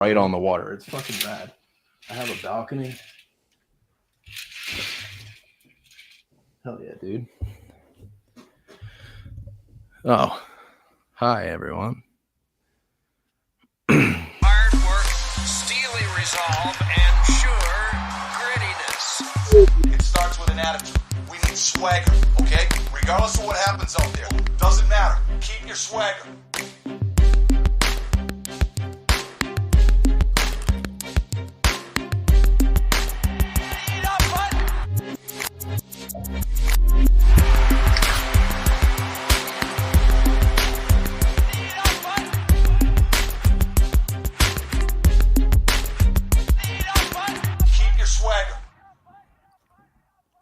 right on the water. It's fucking rad. I have a balcony. Hell yeah, dude. Oh, hi everyone. Hard work, steely resolve, and sure grittiness. It starts with an attitude. We need swagger, okay? Regardless of what happens out there. Doesn't matter. Keep your swagger.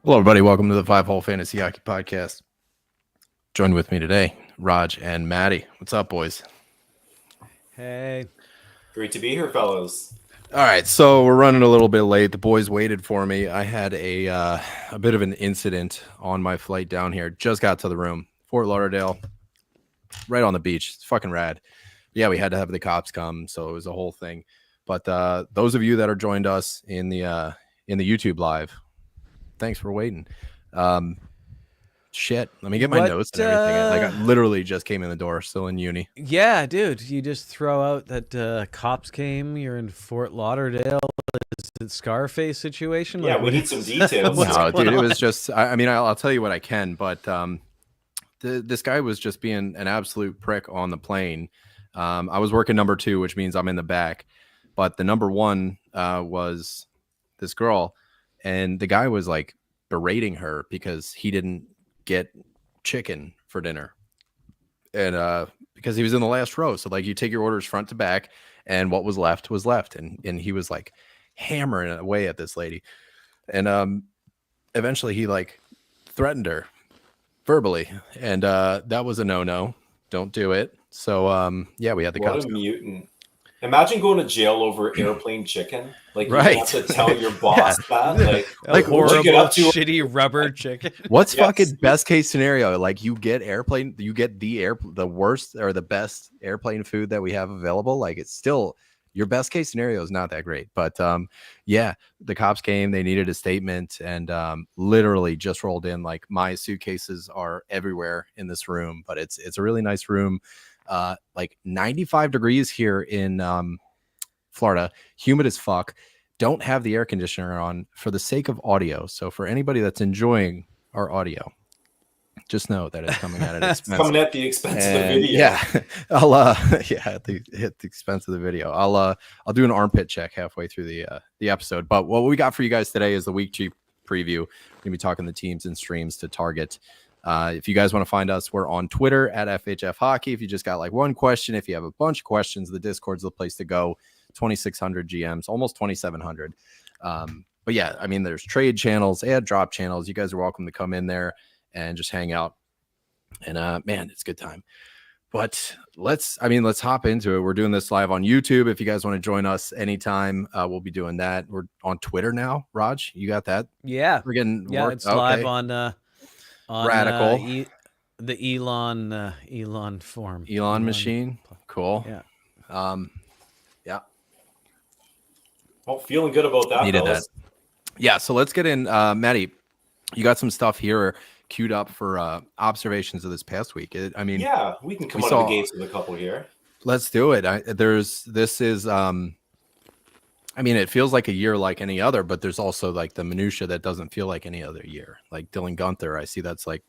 Hello, everybody. Welcome to the 5-Hole Fantasy Hockey Podcast. Joined with me today, Raj and Maddie. What's up, boys? Hey. Great to be here, fellas. All right, so we're running a little bit late. The boys waited for me. I had a bit of an incident on my flight down here. Just got to the room. Fort Lauderdale, right on the beach. It's fucking rad. Yeah, we had to have the cops come, so it was a whole thing. But those of you that are joined us in the YouTube live, thanks for waiting. Shit, let me get my notes and everything. Like, I literally just came in the door, still in uni. Yeah, dude, you just throw out that cops came. You're in Fort Lauderdale. Is it Scarface situation? Yeah, like, we need some details. No, dude, it was just. I mean, I'll tell you what I can, but this guy was just being an absolute prick on the plane. I was working number 2, which means I'm in the back, but the number 1 was this girl. And the guy was like berating her because he didn't get chicken for dinner. And because he was in the last row. So like you take your orders front to back and what was left was left. And he was like hammering away at this lady. And eventually he like threatened her verbally. And that was a no-no. Don't do it. So yeah, we had the cops. What a mutant. Imagine going to jail over airplane chicken. Like, right. You have to tell your boss that. Like what'd horrible, you get up to? shitty rubber chicken. What's fucking best case scenario? Like you get the worst or the best airplane food that we have available. Like it's still your best case scenario is not that great. But yeah, the cops came, they needed a statement and literally just rolled in. Like my suitcases are everywhere in this room, but it's a really nice room. Like 95 degrees here in Florida, humid as fuck. Don't have the air conditioner on for the sake of audio. So for anybody that's enjoying our audio, just know that it's coming at an expense. Coming at the expense of the video. Yeah, I'll at the expense of the video. I'll do an armpit check halfway through the episode. But what we got for you guys today is the week 2 preview. We're gonna be talking the teams and streams to target. If you guys want to find us, we're on Twitter at FHF Hockey. If you just got like one question, if you have a bunch of questions, the Discord's the place to go. 2,600 GMs, almost 2,700. But yeah, I mean, there's trade channels, ad drop channels. You guys are welcome to come in there and just hang out. And man, it's a good time. But let's hop into it. We're doing this live on YouTube. If you guys want to join us anytime, we'll be doing that. We're on Twitter now. Raj, you got that? Yeah. We're getting it's live on Radical. The Elon form. Elon machine. Cool. Yeah. Yeah. Well, feeling good about that. Needed fellas. that. Yeah. So let's get in. Maddie, you got some stuff here queued up for observations of this past week. Yeah, we can come out of the gates with a couple here. Let's do it. It feels like a year like any other, but there's also like the minutia that doesn't feel like any other year. Like Dylan Gunther, I see that's like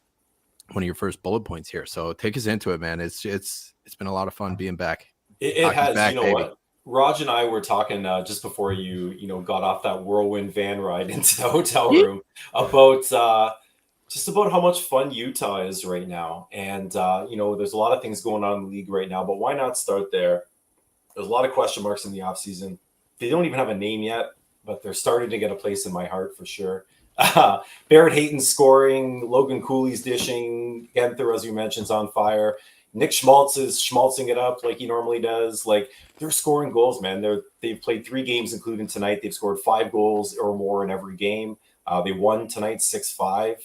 one of your first bullet points here. So take us into it, man. It's been a lot of fun being back. It has, back, you know, baby. What? Raj and I were talking just before you got off that whirlwind van ride into the hotel room about just about how much fun Utah is right now. And there's a lot of things going on in the league right now, but why not start there? There's a lot of question marks in the offseason. They don't even have a name yet, but they're starting to get a place in my heart for sure. Barrett Hayton's scoring, Logan Cooley's dishing, Genther, as you mentioned, is on fire. Nick Schmaltz is schmaltzing it up like he normally does. Like, they're scoring goals, man. They've played 3 games, including tonight. They've scored 5 goals or more in every game. They won tonight 6-5.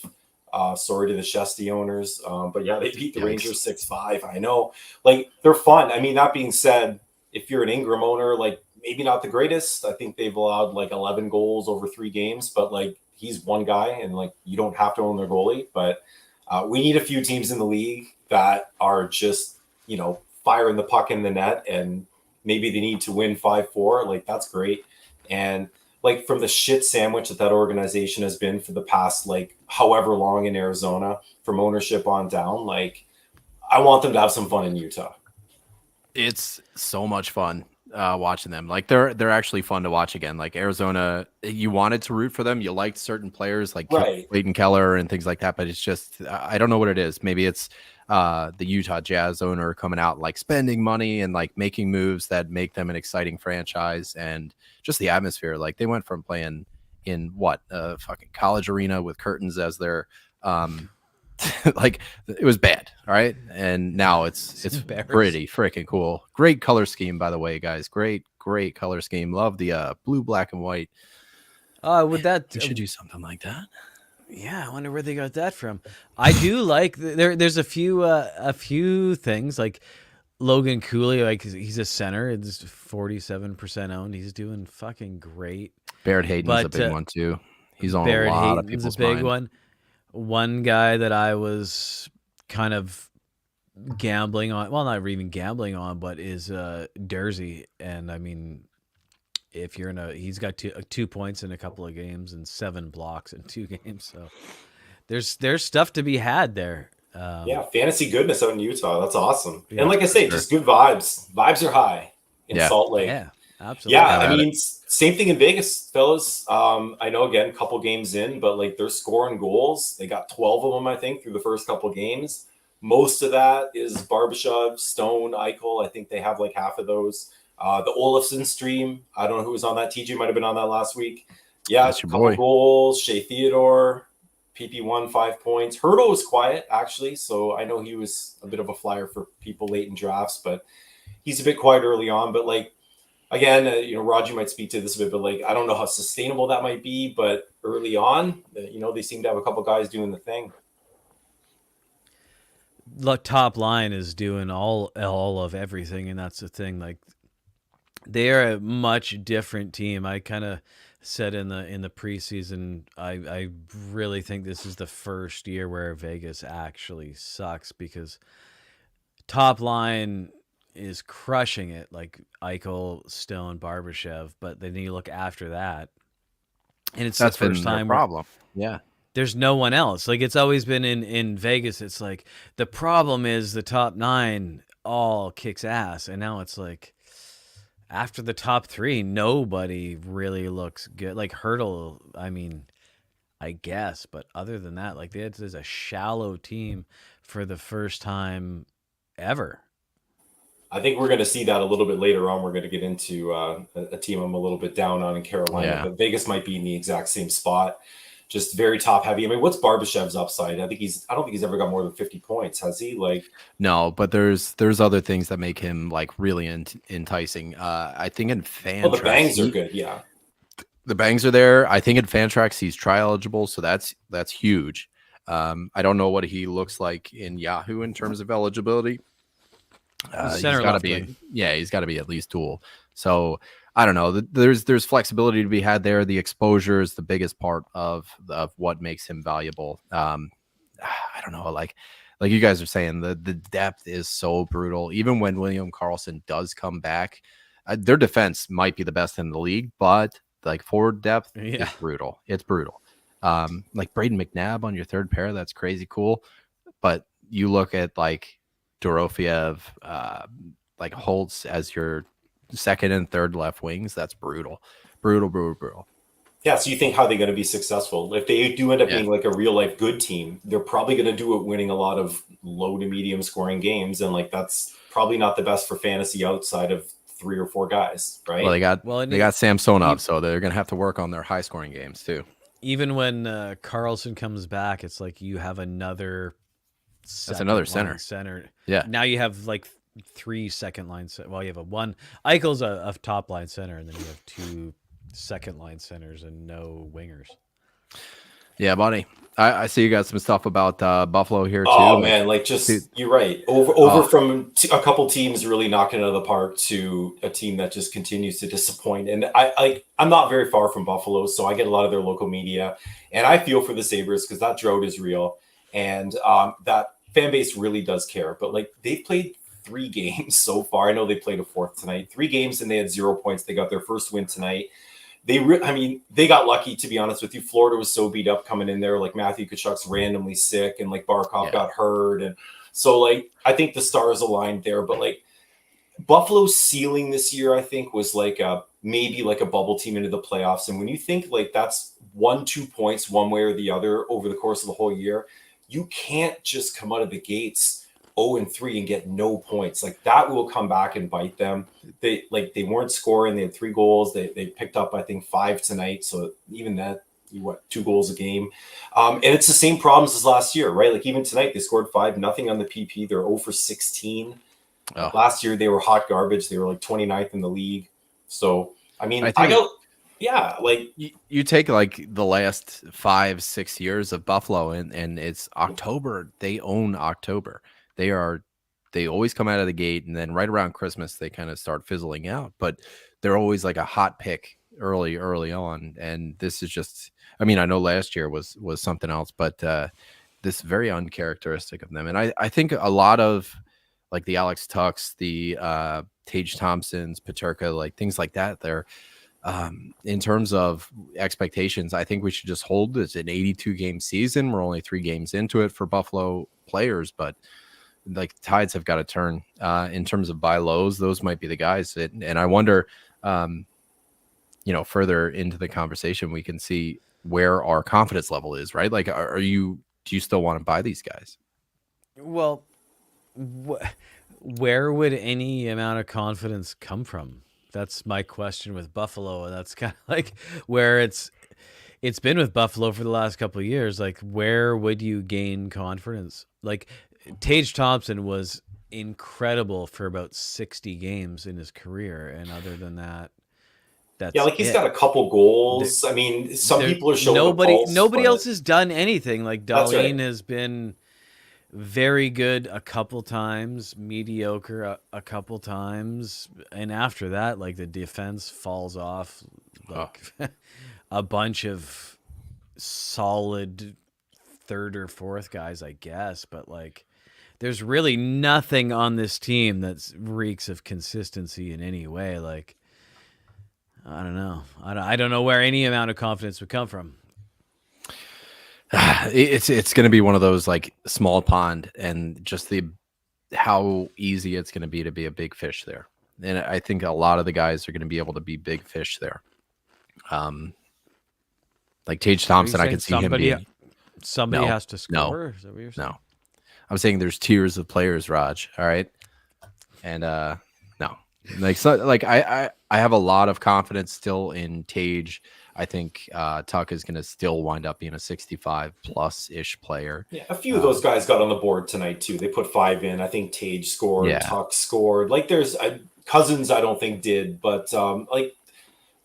Sorry to the Shesty owners. But yeah, they beat the Rangers 6-5. I know. Like, they're fun. I mean, that being said, if you're an Ingram owner, like, maybe not the greatest. I think they've allowed like 11 goals over 3 games, but like he's one guy, and like you don't have to own their goalie. But we need a few teams in the league that are just, firing the puck in the net, and maybe they need to win 5-4. Like that's great. And like from the shit sandwich that organization has been for the past like however long in Arizona, from ownership on down, like I want them to have some fun in Utah. It's so much fun watching them. Like they're actually fun to watch again. Like Arizona, you wanted to root for them. You liked certain players like Right. Clayton Keller and things like that, but it's just I don't know what it is. Maybe it's the Utah Jazz owner coming out like spending money and like making moves that make them an exciting franchise, and just the atmosphere. Like they went from playing in a fucking college arena with curtains as their like it was bad, all right, and now it's pretty freaking cool. Great color scheme, by the way, guys. Great color scheme. Love the blue, black, and white. Would that We should do something like that. Yeah, I wonder where they got that from. I do like there's a few things like Logan Cooley, like he's a center. It's 47% owned. He's doing fucking great. Barrett Hayton's a big one too. He's on Barrett a lot Hayton's of people's a big mind. one. One guy that I was kind of gambling on, well, not even gambling on, but is Dersey. And I mean, if you're he's got 2 points in a couple of games and 7 blocks in 2 games. So there's stuff to be had there. Yeah, fantasy goodness out in Utah. That's awesome. Yeah, and like I say, sure. just good vibes. Vibes are high in Salt Lake. Yeah, absolutely. Yeah, I mean, same thing in Vegas, fellas. I know, again, a couple games in, but like they're scoring goals. They got 12 of them, I think, through the first couple games. Most of that is Barbashev, Stone, Eichel. I think they have like half of those. The Olafson stream, I don't know who was on that. TJ might have been on that last week. Yeah, That's a your couple boy. goals. Shea Theodore, PP1, 5 points. Hurdle was quiet, actually, so I know he was a bit of a flyer for people late in drafts, but he's a bit quiet early on. But like, again, Roger might speak to this a bit, but like, I don't know how sustainable that might be, but early on, they seem to have a couple guys doing the thing. Look, top line is doing all of everything, and that's the thing. Like, they are a much different team. I kind of said in the preseason, I really think this is the first year where Vegas actually sucks, because top line is crushing it, like Eichel, Stone, Barbashev, but then you look after that, and it's That's the first been their time problem. Yeah. there's no one else. Like, it's always been in Vegas. It's like the problem is the top 9 all kicks ass, and now it's like after the top 3, nobody really looks good. Like Hurdle, I mean, I guess, but other than that, like there's a shallow team for the first time ever. I think we're going to see that a little bit later on. We're going to get into a team I'm a little bit down on in Carolina, but Vegas might be in the exact same spot. Just very top heavy. I mean, what's Barbashev's upside? I don't think he's ever got more than 50 points. Has he? Like, no, but there's other things that make him like really enticing. I think in Fantrax, the bangs are good. Yeah, the bangs are there. I think in Fantrax he's trial eligible, so that's huge. I don't know what he looks like in Yahoo in terms of eligibility. He's got to be, he's got to be at least dual. So I don't know. There's flexibility to be had there. The exposure is the biggest part of what makes him valuable. I don't know. Like you guys are saying, the depth is so brutal. Even when William Karlsson does come back, their defense might be the best in the league, but like forward depth is brutal. It's brutal. Like Braden McNabb on your third pair, that's crazy cool. But you look at like Dorofiev, like Holtz as your second and third left wings, that's brutal. Yeah, so you think how they're going to be successful? If they do end up being like a real life good team, they're probably going to do it winning a lot of low to medium scoring games, and like that's probably not the best for fantasy outside of 3 or 4 guys, right? Well, they got Samsonov, so they're going to have to work on their high scoring games too. Even when Karlsson comes back, it's like you have another center. Yeah. Now you have like 3 second line. Well, you have Eichel's a top line center, and then you have 2 second line centers and no wingers. Yeah, buddy. I see you got some stuff about Buffalo here too. Oh Like, man, like just dude, you're right. Over from a couple teams really knocking it out of the park to a team that just continues to disappoint. And I'm not very far from Buffalo, so I get a lot of their local media, and I feel for the Sabres because that drought is real, and that fan base really does care. But like they've played 3 games so far. I know they played a fourth tonight. 3 games and they had 0 points. They got their first win tonight. I mean, they got lucky, to be honest with you. Florida was so beat up coming in there. Like Matthew Kachuk's randomly sick, and like Barkov got hurt, and so like I think the stars aligned there. But like Buffalo's ceiling this year, I think, was like maybe like a bubble team into the playoffs. And when you think like that's 1-2 points one way or the other over the course of the whole year, you can't just come out of the gates 0-3 and get no points. Like that will come back and bite them. They weren't scoring. They had 3 goals. They picked up, I think, 5 tonight. So even that, 2 goals a game. And it's the same problems as last year, right? Like even tonight they scored 5, nothing on the PP. They're 0 for 16. Oh. Last year they were hot garbage. They were like 29th in the league. So I mean, like you take like the last 5-6 years of Buffalo, and it's October. They own October. They always come out of the gate, and then right around Christmas they kind of start fizzling out. But they're always like a hot pick early on. And this is just, I mean, I know last year was something else, but this very uncharacteristic of them. And I think a lot of like the Alex Tucks, the Tage Thompsons, Peterka, like things like that, they're in terms of expectations, I think we should just hold this an 82 game season. We're only 3 games into it for Buffalo players, but like tides have got to turn in terms of buy lows. Those might be the guys. And I wonder, further into the conversation, we can see where our confidence level is, right? Like, do you still want to buy these guys? Well, where would any amount of confidence come from? That's my question with Buffalo. And that's kind of like where it's been with Buffalo for the last couple of years. Like, where would you gain confidence? Like, Tage Thompson was incredible for about 60 games in his career, and other than that, that's he's got a couple goals. I mean, some people are showing nobody else has done anything. Like Darlene has been very good a couple times, mediocre a couple times, and after that, like the defense falls off like a bunch of solid third or fourth guys, I guess, but like there's really nothing on this team that reeks of consistency in any way. Like, I don't know. I don't know where any amount of confidence would come from. It's going to be one of those like small pond, and just how easy it's going to be a big fish there. And I think a lot of the guys are going to be able to be big fish there. Like Tage Thompson, I can see him being. Somebody has to score. Is that what you're saying? No, I'm saying there's tiers of players, Raj. All right, and no, like so, like I have a lot of confidence still in Tage. I think Tuck is going to still wind up being a 65 plus ish player. Yeah, a few of those guys got on the board tonight too. They put 5 in. I think Tage scored. Yeah. Tuck scored. Like there's Cousins, I don't think did, but like.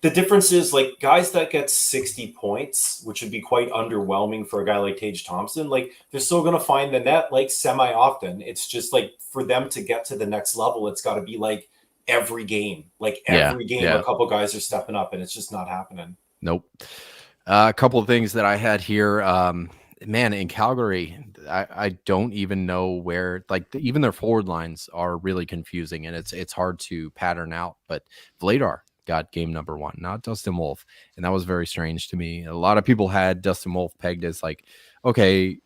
The difference is like guys that get 60 points, which would be quite underwhelming for a guy like Tage Thompson. Like they're still going to find the net like semi often. It's just like for them to get to the next level, it's got to be like every game, a couple guys are stepping up, and it's just not happening. Nope. A couple of things that I had here, man, in Calgary, I don't even know where, like even their forward lines are really confusing, and it's hard to pattern out, but Vladar got game number 1, not Dustin Wolf. And that was very strange to me. A lot of people had Dustin Wolf pegged as like, okay,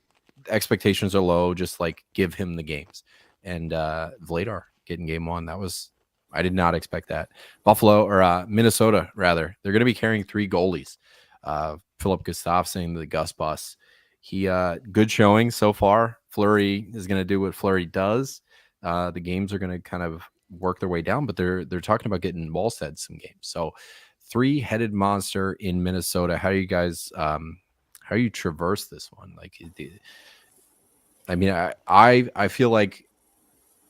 expectations are low, just like give him the games. And Vladar getting game 1. I did not expect that. Buffalo or Minnesota, rather, they're going to be carrying 3 goalies. Philip Gustafsson, the Gus Bus. He good showing so far. Fleury is going to do what Fleury does. The games are going to kind of work their way down, but they're talking about getting Wallstead some games. So 3-headed monster in Minnesota. How do you guys how you traverse this one? Like, I mean, I feel like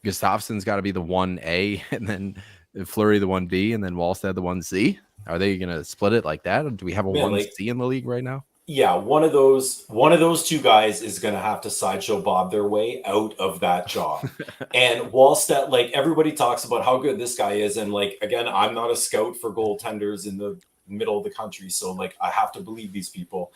Gustafsson's got to be the 1A, and then Fleury the 1B, and then Wallstead the 1C. Are they going to split it like that, or do we have a 1C in the league right now? Yeah, one of those two guys is going to have to sideshow Bob their way out of that job. And Wallstedt, like everybody talks about how good this guy is, and like again, I'm not a scout for goaltenders in the middle of the country, so like I have to believe these people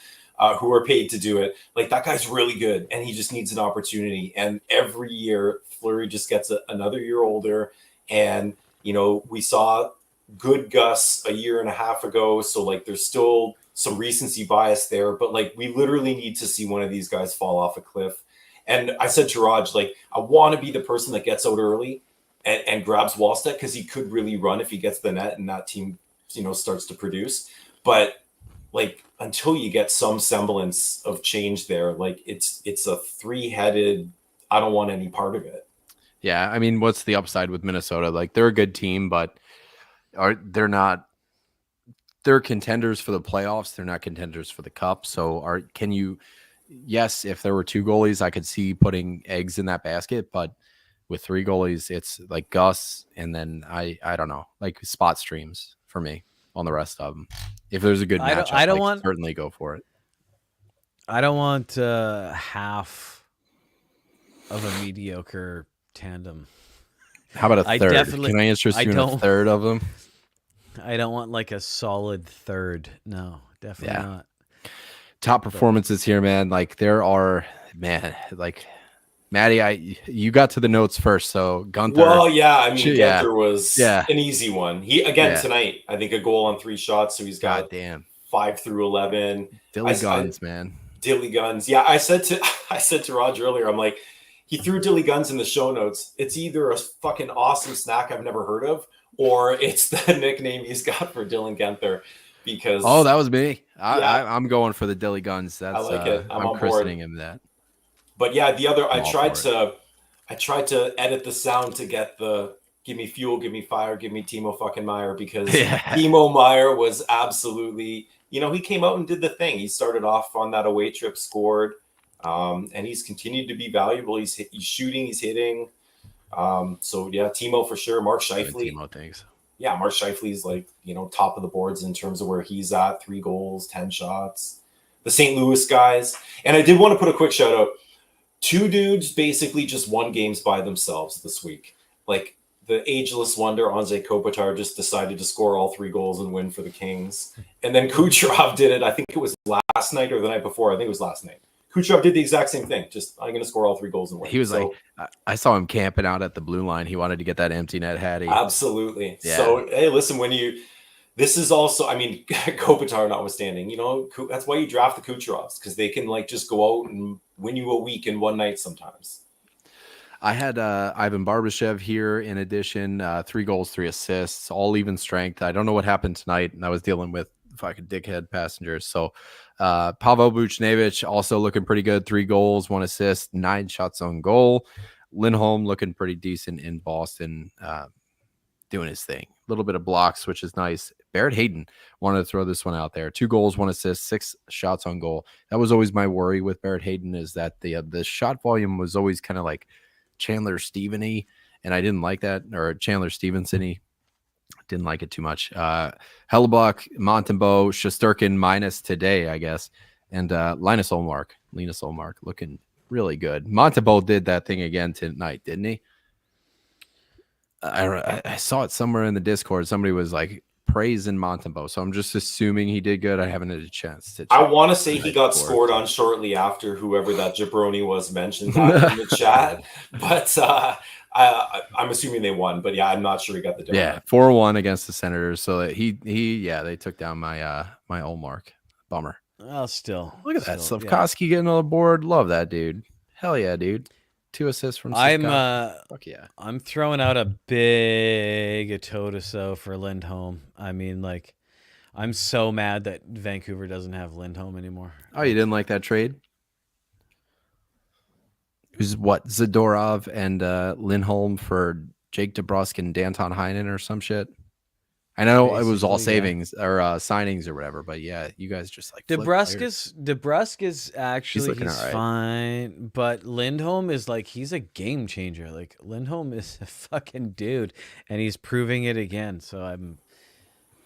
who are paid to do it. Like that guy's really good, and he just needs an opportunity. And every year, Fleury just gets another year older. And we saw good Gus a year and a half ago, so like there's still some recency bias there, but like we literally need to see one of these guys fall off a cliff. And I said to Raj, like, I want to be the person that gets out early and grabs Wallstedt, because he could really run if he gets the net and that team, starts to produce. But like until you get some semblance of change there, like it's a three-headed, I don't want any part of it. Yeah, I mean, what's the upside with Minnesota? Like they're a good team, but they're contenders for the playoffs. They're not contenders for the cup. So yes, if there were two goalies, I could see putting eggs in that basket, but with three goalies, it's like Gus. And then I don't know, like spot streams for me on the rest of them. If there's a good matchup, I don't want, certainly go for it. I don't want half of a mediocre tandem. How about a third? Can I interest you in a third of them? I don't want like a solid third. No, definitely not. Top performances here, man. Like there are, man, like Maddie, you got to the notes first. So Gunther. Well, yeah, I mean, Gunther was an easy one. He tonight, I think a goal on 3 shots. So he's got 5 through 11. Dilly guns, man. Dilly guns. Yeah, I said to Roger earlier, I'm like, he threw Dilly guns in the show notes. It's either a fucking awesome snack I've never heard of, or it's the nickname he's got for Dylan Guenther, because that was me. I'm going for the Dilly Guns. That's, I like it. I'm christening him that. But yeah, the other I tried to edit the sound to get the give me fuel, give me fire, give me Timo fucking Meyer, because Timo Meyer was absolutely, he came out and did the thing. He started off on that away trip, scored, and he's continued to be valuable. He's shooting, he's hitting. So yeah, Timo for sure. Mark Scheifele. Timo, thanks. Yeah, Mark Scheifele's like, top of the boards in terms of where he's at. 3 goals, 10 shots. The St. Louis guys. And I did want to put a quick shout out. 2 dudes basically just won games by themselves this week. Like the ageless wonder, Anze Kopitar, just decided to score all 3 goals and win for the Kings. And then Kucherov did it. I think it was last night or the night before. I think it was last night. Kucherov did the exact same thing. Just, I'm going to score all 3 goals and win. He was like, I saw him camping out at the blue line. He wanted to get that empty net hattie. Absolutely. Yeah. So, hey, listen, this is also, I mean, Kopitar notwithstanding, that's why you draft the Kucherovs, because they can like just go out and win you a week in one night sometimes. I had Ivan Barbashev here in addition, 3 goals, 3 assists, all even strength. I don't know what happened tonight, and I was dealing with fucking dickhead passengers. So Pavel Buchnevich also looking pretty good, 3 goals, 1 assist, 9 shots on goal. Lindholm looking pretty decent in Boston, doing his thing. A little bit of blocks, which is nice. Barrett Hayton, wanted to throw this one out there. 2 goals, 1 assist, 6 shots on goal. That was always my worry with Barrett Hayton, is that the shot volume was always kind of like Chandler Steven-y, and I didn't like that, or Chandler Stevenson-y. Didn't like it too much. Hellebuck, Montembeault, Shesterkin minus today, I guess, and Linus Ullmark looking really good. Montembeault did that thing again tonight, didn't he? I saw it somewhere in the Discord. Somebody was like praising Montembeault, so I'm just assuming he did good. I haven't had a chance to check. I want to say he got scored on shortly after whoever that jabroni was mentioned that in the chat, but I'm assuming they won. But yeah, I'm not sure he got the donut. Yeah, 4-1 against the Senators. So that they took down my my Ullmark. Bummer. Oh, still look at that Slafkovsky getting on the board. Love that dude. Hell yeah, dude. 2 assists from Fuck yeah. I'm throwing out a big Atotiso for Lindholm. I mean, like, I'm so mad that Vancouver doesn't have Lindholm anymore. Oh, you didn't like that trade? It was what, Zadorov and Lindholm for Jake DeBrusk and Danton Heinen or some shit? I know basically, it was all savings or signings or whatever, but yeah, you guys just like DeBrusk is actually he's right. fine, but Lindholm is like, he's a game changer. Like Lindholm is a fucking dude, and he's proving it again. So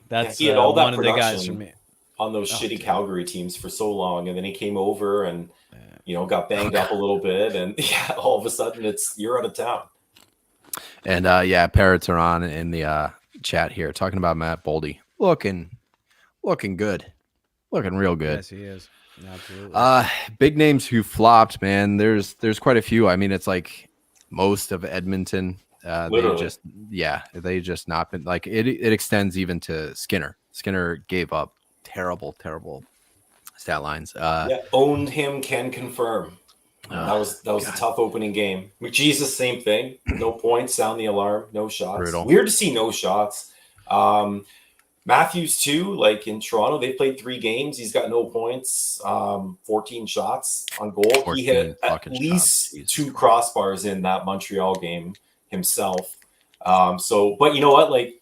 that's he had all that one of the guys for me. on those shitty Calgary teams for so long, and then he came over and got banged up a little bit, and all of a sudden you're out of town. And Parrots are on in the chat here talking about Matt Boldy looking good, looking real good. Yes, he is. Absolutely. Big names who flopped, man. There's quite a few. I mean, it's like most of Edmonton. They just not been like it. It extends even to Skinner. Skinner gave up terrible stat lines. Owned him, can confirm. That was a tough opening game. McJesus, same thing. No points, sound the alarm, no shots. Brutal. Weird to see no shots. Matthews too, like in Toronto, they played 3 games. He's got no points, 14 shots on goal. He hit at least 2 crossbars in that Montreal game himself. But you know what? Like,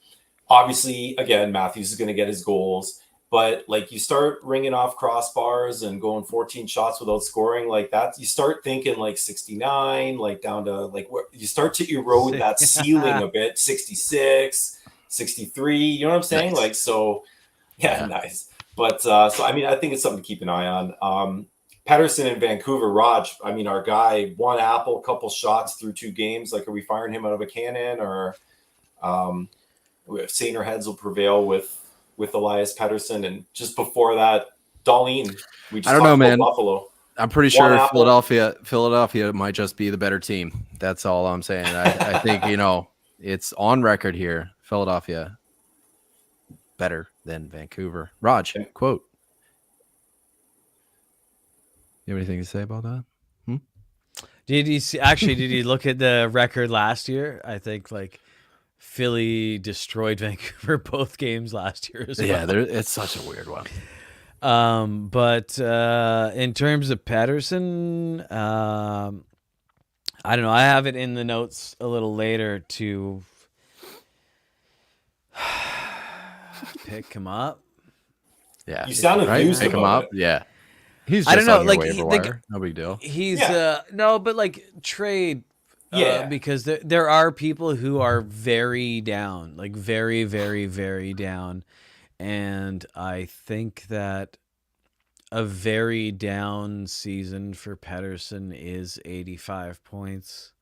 obviously, again, Matthews is going to get his goals. But like, you start ringing off crossbars and going 14 shots without scoring like that, you start thinking like 69, like down to like where you start to erode that ceiling a bit, 66, 63. You know what I'm saying? Nice. Like, so yeah, nice. But so I mean, I think it's something to keep an eye on. Pettersson in Vancouver, Raj, I mean, our guy, 1 apple, couple shots through 2 games. Like, are we firing him out of a cannon, or saner heads will prevail with Elias Pettersson? And just before that, Darlene. I don't know, man. Buffalo. I'm pretty sure Philadelphia might just be the better team. That's all I'm saying. I think, it's on record here. Philadelphia better than Vancouver. Raj, quote. You have anything to say about that? Did you look at the record last year? I think like Philly destroyed Vancouver both games last year as well. Yeah, it's such a weird one. But in terms of Pettersson, I don't know. I have it in the notes a little later to pick him up. Yeah, you sound enthused pick him up. It. Yeah, he's. Just I don't know. On like waiver wire. No big deal. He's no, but like trade. Because there are people who are very down, like very, very, very down. And I think that a very down season for Pettersson is 85 points.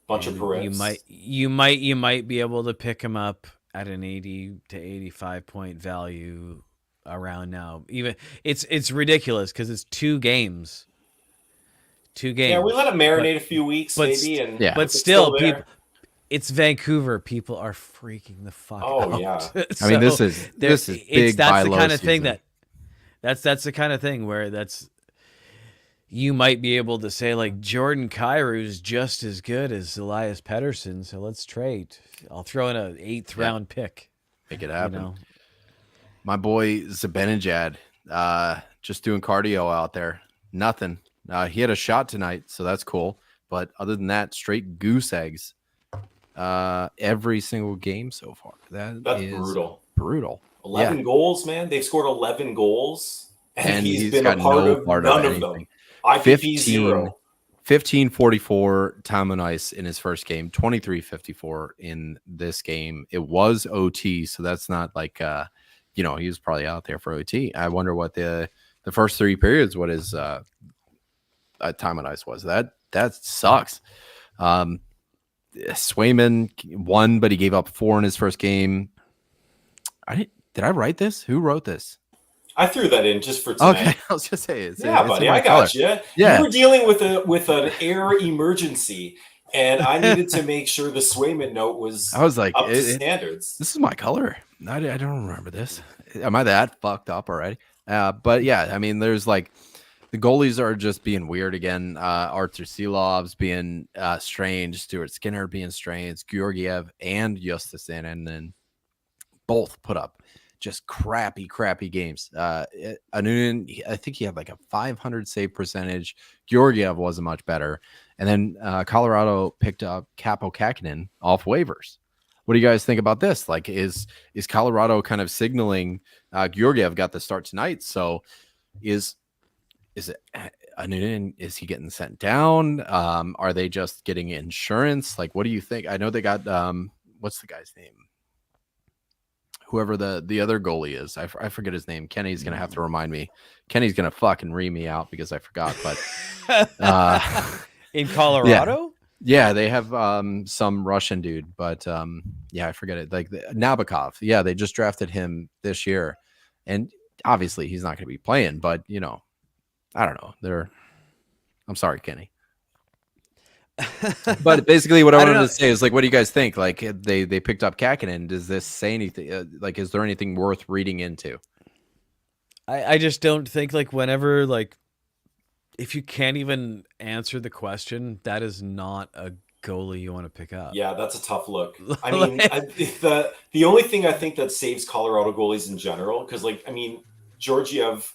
Bunch of parades. You might be able to pick him up at an 80 to 85 point value around now. Even it's ridiculous because it's 2 games. 2 games. Yeah, we let him marinate a few weeks, maybe. But still people. It's Vancouver. People are freaking the fuck out. Oh yeah. I mean, this is big. That's the kind of thing that's the kind of thing where you might be able to say like Jordan Kyrou is just as good as Elias Pettersson, so let's trade. I'll throw in an 8th round pick. Make it happen. My boy Zibanejad, just doing cardio out there. Nothing. He had a shot tonight, so that's cool. But other than that, straight goose eggs. Every single game so far. That's brutal. 11 goals, man. They've scored 11 goals, and he's been got a part no of part none of of them. anything. IPP 0. 15:44 time on ice in his first game. 23:54 in this game. It was OT, so that's not like he was probably out there for OT. I wonder what the first 3 periods, what his time on ice was. That sucks. Swayman won, but he gave up 4 in his first game. Did I write this? Who wrote this? I threw that in just for tonight. Okay, I was just saying. Buddy, I got you. Yeah, you were dealing with an air emergency, and I needed to make sure the Swayman note was. I was like, up to standards. This is my color. I don't remember this. Am I that fucked up already? But yeah, I mean, there's like. The goalies are just being weird again. Artur Silov's being strange. Stuart Skinner being strange. Georgiev and Justice and then both put up just crappy games. Anunin, I think he had like a 500 save percentage. Georgiev wasn't much better. And then Colorado picked up Capo Kakinen off waivers. What do you guys think about this? Like, is Colorado kind of signaling Georgiev got the start tonight? So is it Anunin? Is he getting sent down? Are they just getting insurance? Like, what do you think? I know they got what's the guy's name? whoever the other goalie is. I forget his name. Kenny's gonna have to remind me. Kenny's gonna fucking ream me out because I forgot. But In Colorado? yeah, they have some Russian dude, but yeah, I forget it. Like Nabokov. Yeah, they just drafted him this year, and obviously he's not gonna be playing. But I don't know. I'm sorry, Kenny. But basically, what I wanted to say is, like, what do you guys think? Like, they picked up Kakinen. Does this say anything? Like, is there anything worth reading into? I just don't think, like, whenever, like, if you can't even answer the question, that is not a goalie you want to pick up. Yeah, that's a tough look. I mean, the only thing I think that saves Colorado goalies in general, because, like, I mean, Georgiev,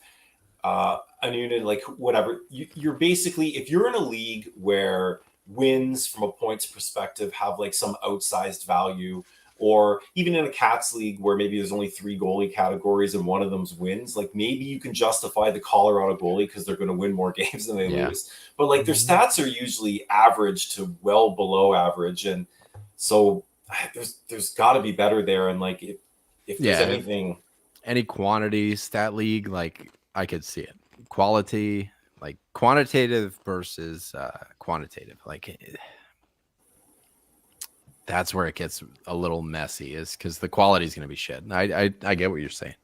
Anunin, like, whatever, you're basically, if you're in a league where wins from a points perspective have like some outsized value, or even in a Cats league where maybe there's only 3 goalie categories and one of them's wins, like maybe you can justify the Colorado goalie because they're going to win more games than they lose. But like their stats are usually average to well below average, and so there's got to be better there. And like if there's anything, any quantity stat league, like I could see it. Quality, like quantitative versus quantitative, like that's where it gets a little messy, is because the quality is going to be shit. I get what you're saying.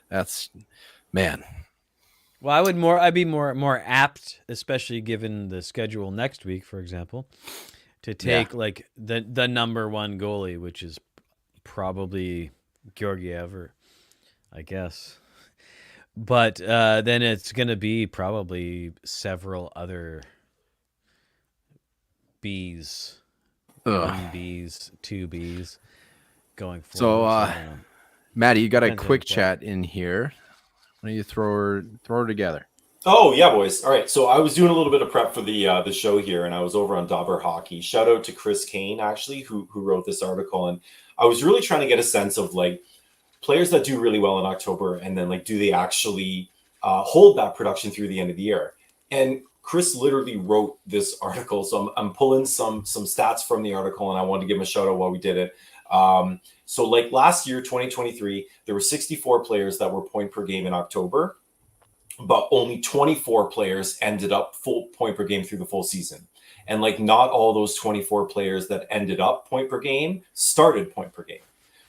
That's, man. Well, I'd be more apt, especially given the schedule next week, for example, to take like the number 1 goalie, which is probably Georgiev, or I guess. But then it's going to be probably several other Bs, 1 Bs, 2 Bs going forward. So, Maddie, you got a quick chat in here. Why don't you throw her together? Oh yeah, boys. All right. So I was doing a little bit of prep for the show here, and I was over on Dobber Hockey. Shout out to Chris Kane, actually, who wrote this article, and I was really trying to get a sense of like players that do really well in October, and then like do they actually hold that production through the end of the year? And Chris literally wrote this article, so I'm pulling some stats from the article, and I wanted to give him a shout out while we did it. So like last year, 2023, there were 64 players that were point per game in October, but only 24 players ended up full point per game through the full season. And like not all those 24 players that ended up point per game started point per game.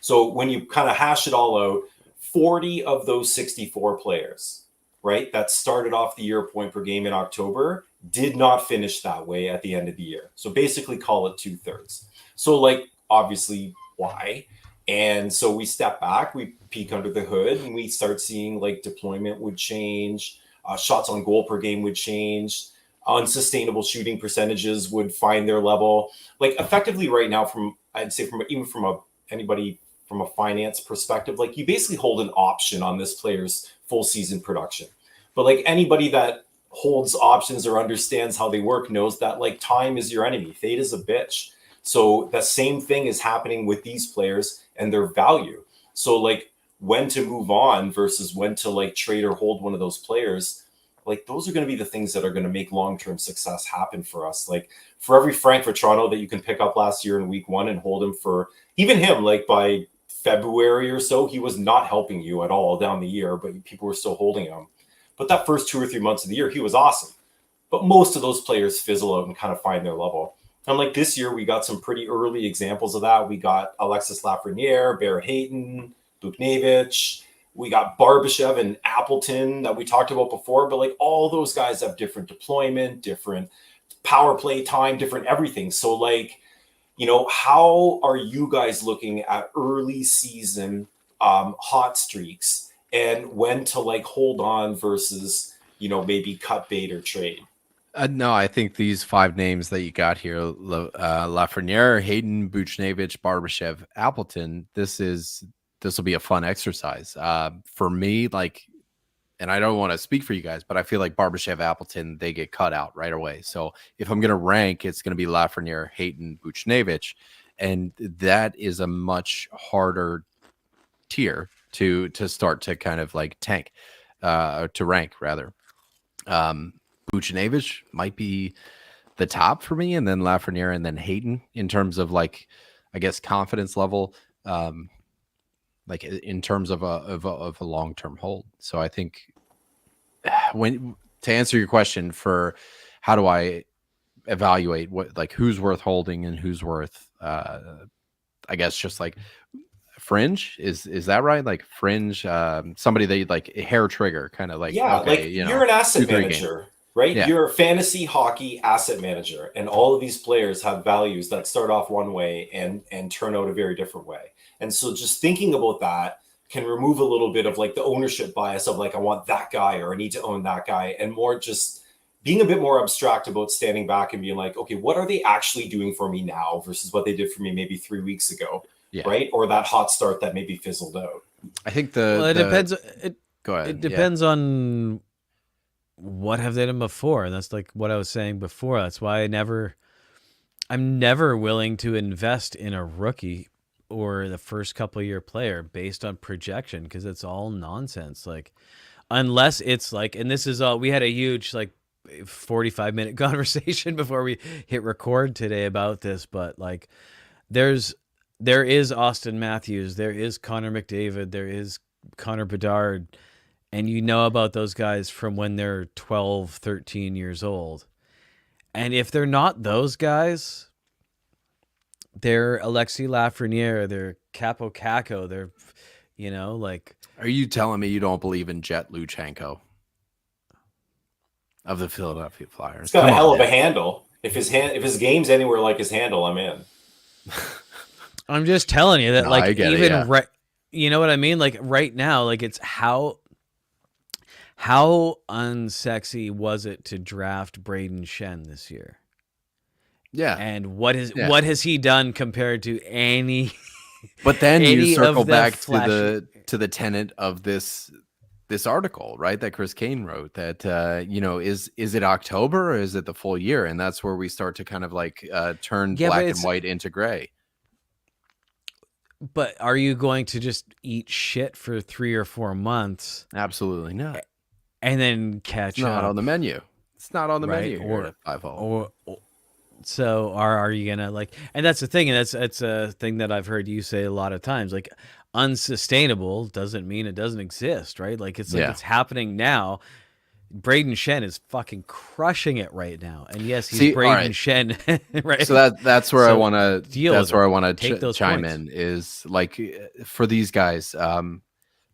So when you kind of hash it all out, 40 of those 64 players, right, that started off the year point per game in October did not finish that way at the end of the year. So basically call it 2/3. So like, obviously, why? And so we step back, we peek under the hood, and we start seeing like deployment would change, shots on goal per game would change, unsustainable shooting percentages would find their level. Like effectively right now, I'd say from anybody from a finance perspective, like you basically hold an option on this player's full season production. But like anybody that holds options or understands how they work knows that like time is your enemy. Fate is a bitch. So the same thing is happening with these players and their value. So like when to move on versus when to like trade or hold one of those players, like those are going to be the things that are going to make long-term success happen for us. Like for every Frank Vetrano that you can pick up last year in week 1 and hold him for even him, like by February or so, he was not helping you at all down the year, but people were still holding him. But that first 2 or 3 months of the year, he was awesome. But most of those players fizzle out and kind of find their level. And like this year, we got some pretty early examples of that. We got Alexis Lafreniere, Barrett Hayton, Buchnevich. We got Barbashev and Appleton that we talked about before. But like all those guys have different deployment, different power play time, different everything. So like, you know, how are you guys looking at early season hot streaks and when to like hold on versus, you know, maybe cut bait or trade? No, I think these 5 names that you got here, Lafreniere, Hayden, Buchnevich, Barbashev, Appleton, this will be a fun exercise. For me, like, and I don't want to speak for you guys, but I feel like Barbashev, Appleton, they get cut out right away. So if I'm going to rank, it's going to be Lafreniere, Hayden, Buchnevich, and that is a much harder tier to start to kind of like tank, to rank rather. Buchnevich might be the top for me, and then Lafreniere, and then Hayden in terms of like, I guess, confidence level. like in terms of a long term hold. So I think when to answer your question for how do I evaluate what like who's worth holding and who's worth I guess just like fringe is that right? Like fringe, somebody that like hair trigger kind of like Yeah, okay, like you you're know, an asset 2-3 games. manager, right? Yeah. You're a fantasy hockey asset manager, and all of these players have values that start off one way and turn out a very different way. And so just thinking about that can remove a little bit of like the ownership bias of like I want that guy or I need to own that guy, and more just being a bit more abstract about standing back and being like, okay, what are they actually doing for me now versus what they did for me maybe 3 weeks ago, Yeah. right? Or that hot start that maybe fizzled out. I think It depends. Go ahead. It depends on what have they done before, and that's like what I was saying before. That's why I'm never willing to invest in a rookie or the first couple year player based on projection, because it's all nonsense. Like unless it's like, and this is all, we had a huge like 45-minute conversation before we hit record today about this, but like there is Austin Matthews, there is Connor McDavid, there is Connor Bedard, and you know about those guys from when they're 12, 13 years old. And if they're not those guys, they're Alexi Lafreniere, they're Capo Caco, they're, you know, like. Are you telling me you don't believe in Jet Luchenko of the Philadelphia Flyers? It's got a hell of a handle. If his game's anywhere like his handle, I'm in. I'm just telling you that, No, like, I get it, even yeah. right, you know what I mean? Like right now, like it's how unsexy was it to draft Braden Shen this year? Yeah. And what has he done compared to any? But then you any circle of the back flashy- to the tenet of this article, right? That Chris Kane wrote that, you know, is it October or is it the full year? And that's where we start to kind of like turn Yeah, but black and it's- white into gray. But are you going to just eat shit for 3 or 4 months Absolutely not. and then catch It's not up? on the menu. It's not on the Right, menu here at 5-0. or so are you gonna like? And that's the thing, and that's a thing that I've heard you say a lot of times. Like, unsustainable doesn't mean it doesn't exist, right? Like it's Yeah. it's happening now. Braden Shen is fucking crushing it right now, and yes, he's See, all Braden right. Shen, right? So that's where I So want to deal that's with where it. I want Take to those chime points. in is like for these guys,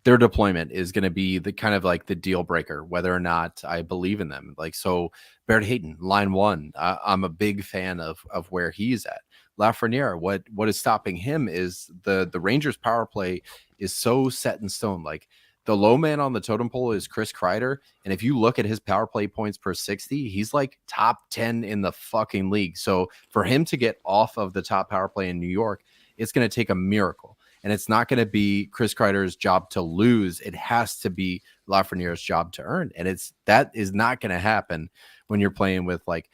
their deployment is going to be the kind of like the deal breaker, whether or not I believe in them. Like, so Barrett Hayton, line one, I'm a big fan of where he's at. Lafreniere, what is stopping him is the Rangers power play is so set in stone. Like the low man on the totem pole is Chris Kreider. And if you look at his power play points per 60, he's like top 10 in the fucking league. So for him to get off of the top power play in New York, it's going to take a miracle. And it's not going to be Chris Kreider's job to lose. It has to be Lafreniere's job to earn. And that is not going to happen when you're playing with like,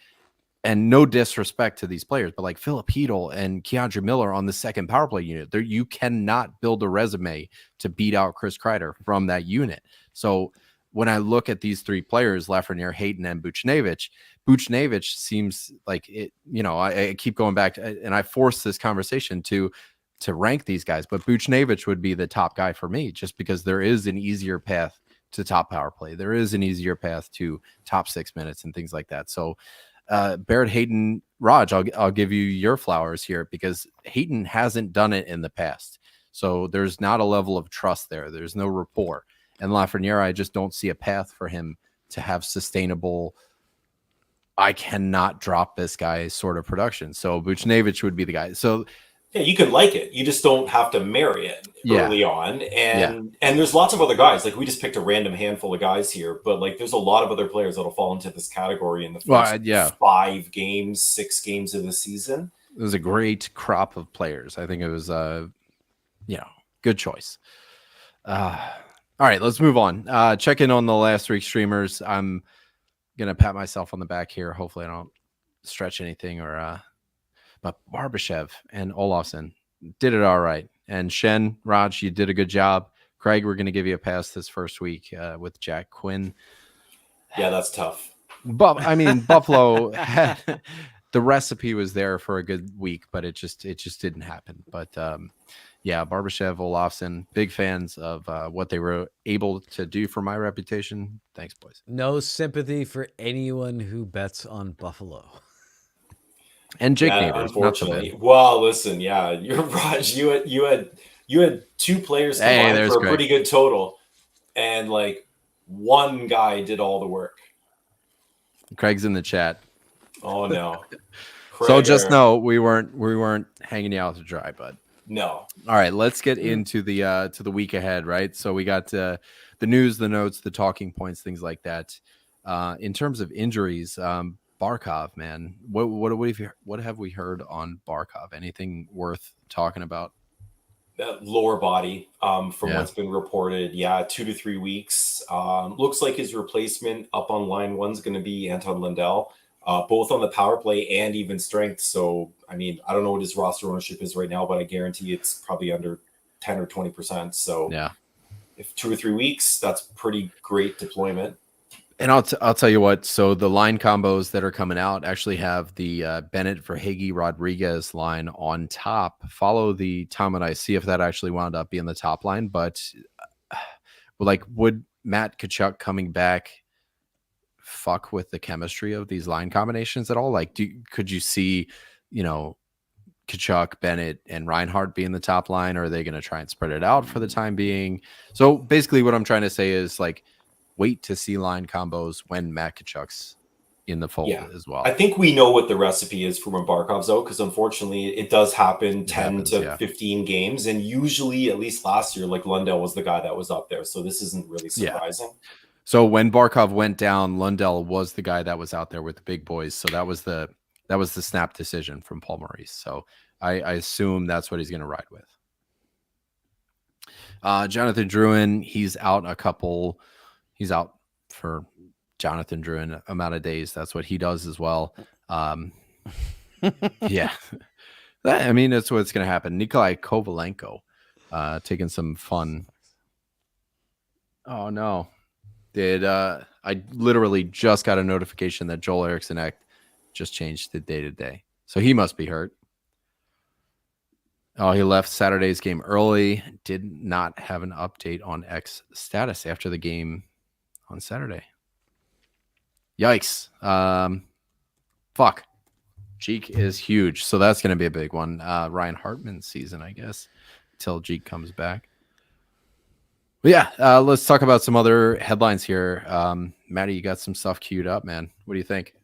and no disrespect to these players, but like Philip Hedl and Keandre Miller on the second power play unit, there you cannot build a resume to beat out Chris Kreider from that unit. So when I look at these three players, Lafreniere, Hayton, and Buchnevich seems like it. You know, I keep going back to, and I force this conversation to rank these guys, but Buchnevich would be the top guy for me, just because there is an easier path to top power play. There is an easier path to top 6 minutes and things like that. So. Barrett Hayton, Raj, I'll give you your flowers here because Hayton hasn't done it in the past. So there's not a level of trust there. There's no rapport. And Lafreniere, I just don't see a path for him to have sustainable, I cannot drop this guy sort of production. So Buchnevich would be the guy. So yeah, you can like it. You just don't have to marry it early on. And there's lots of other guys. Like we just picked a random handful of guys here, but like there's a lot of other players that'll fall into this category in the first 5 games, 6 games of the season. It was a great crop of players. I think it was good choice. All right, let's move on. Check in on the last 3 streamers. I'm gonna pat myself on the back here. Hopefully I don't stretch anything but Barbashev and Olofsson did it all right. And Shen, Raj, you did a good job. Craig, we're going to give you a pass this first week with Jack Quinn. Yeah, that's tough. But I mean, Buffalo had the recipe was there for a good week, but it just didn't happen. But yeah, Barbashev, Olofsson, big fans of what they were able to do for my reputation. Thanks, boys. No sympathy for anyone who bets on Buffalo. And Jake Yeah, Neighbors, not so bad. unfortunately. Well, listen, yeah, you're Raj. You had two players Hey, combined there's for a Greg. pretty good total, and like one guy did all the work. Craig's in the chat. Oh no. So just Craig, know we weren't hanging you out to dry, bud. no. All right, let's get into the week ahead, right? So we got the news, the notes, the talking points, things like that. In terms of injuries, Barkov, man, what have we heard on Barkov? Anything worth talking about? That lower body, from Yeah. what's been reported, 2 to 3 weeks. Looks like his replacement up on line one's going to be Anton Lundell, both on the power play and even strength. So, I mean, I don't know what his roster ownership is right now, but I guarantee it's probably under 10 or 20%. So, Yeah. if 2 or 3 weeks, that's pretty great deployment. And I'll tell you what. So the line combos that are coming out actually have the Bennett for Higgy Rodriguez line on top. Follow the Tom and I see if that actually wound up being the top line. But like, would Matt Tkachuk coming back fuck with the chemistry of these line combinations at all? Like, could you see, Tkachuk, Bennett, and Reinhardt being the top line? Or are they going to try and spread it out for the time being? So basically, what I'm trying to say is like, wait to see line combos when Matt Tkachuk's in the fold as well. I think we know what the recipe is for when Barkov's out, because unfortunately it does happen 10 to 15 games. And usually, at least last year, like Lundell was the guy that was up there. So this isn't really surprising. Yeah. So when Barkov went down, Lundell was the guy that was out there with the big boys. So that was the snap decision from Paul Maurice. So I assume that's what he's going to ride with. Jonathan Drouin, he's out for Jonathan Drouin amount of days. That's what he does as well. Yeah. I mean, that's what's going to happen. Nikolai Kovalenko taking some fun. Oh, no. I literally just got a notification that Joel Eriksson just changed the day-to-day. So he must be hurt. Oh, he left Saturday's game early. Did not have an update on X status after the game on Saturday. Yikes. Fuck. Jeek is huge. So that's going to be a big one. Ryan Hartman's season, I guess, until Jeek comes back. But yeah, let's talk about some other headlines here. Matty, you got some stuff queued up, man. What do you think?